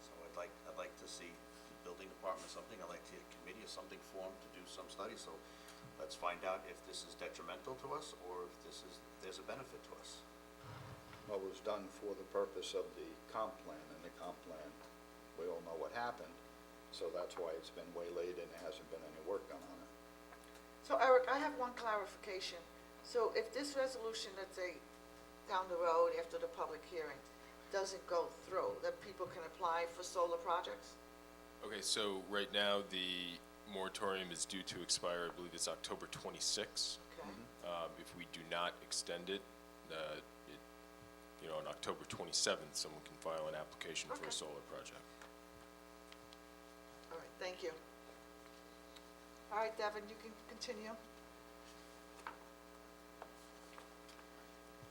So I'd like to see the building department something, I'd like to see a committee or something formed to do some study. So let's find out if this is detrimental to us or if there's a benefit to us. What was done for the purpose of the comp plan, and the comp plan, we all know what happened. So that's why it's been waylaid and there hasn't been any work done on it. So Eric, I have one clarification. So if this resolution, let's say, down the road after the public hearing, doesn't go through, then people can apply for solar projects? Okay, so right now, the moratorium is due to expire, I believe it's October 26. Okay. If we do not extend it, on October 27th, someone can file an application for Okay. a solar project. All right, thank you. All right, Devin, you can continue. I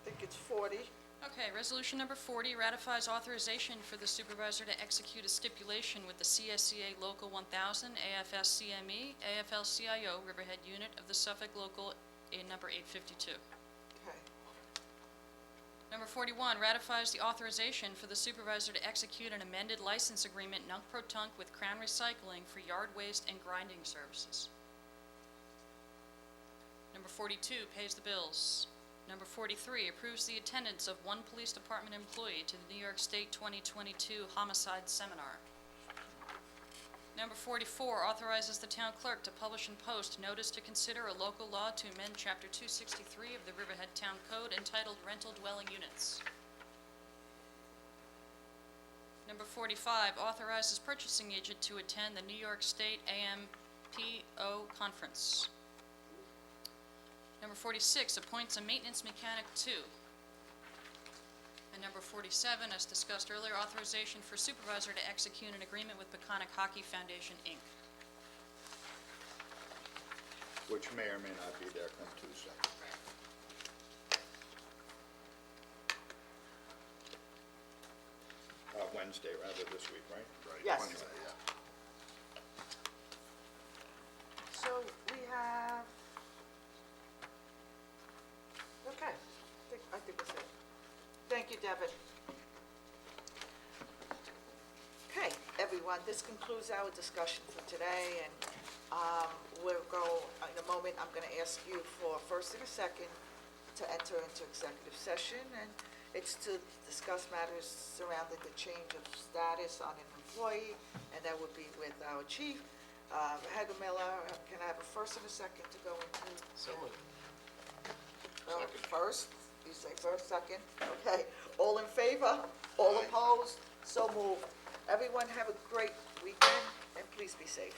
think it's 40. Okay, resolution number 40 ratifies authorization for the supervisor to execute a stipulation with the CSCA Local 1000, AFS-CME, AFL-CIO Riverhead Unit of the Suffolk Local number 852. Okay. Number 41 ratifies the authorization for the supervisor to execute an amended license agreement nunc-pro-tunc with Crown Recycling for yard waste and grinding services. Number 42 pays the bills. Number 43 approves the attendance of one police department employee to the New York State 2022 Homicide Seminar. Number 44 authorizes the town clerk to publish and post notice to consider a local law to amend Chapter 263 of the Riverhead Town Code entitled Rental Dwelling Units. Number 45 authorizes purchasing agent to attend the New York State AMPO Conference. Number 46 appoints a maintenance mechanic 2. And number 47, as discussed earlier, authorization for supervisor to execute an agreement with Peconic Hockey Foundation, Inc. Which may or may not be there come Tuesday. Wednesday, rather, this week, right? Right, Yes. Wednesday, yeah. So we have, okay, I think that's it. Thank you, Devin. Okay, everyone, this concludes our discussion for today, and we'll go, in a moment, I'm going to ask you for a first and a second to enter into executive session, and it's to discuss matters surrounding the change of status on an employee, and that would be with our chief, Heather Miller. Can I have a first and a second to go into? So moved. First, you say first, second, okay. All in favor? All opposed? So moved. Everyone have a great weekend, and please be safe.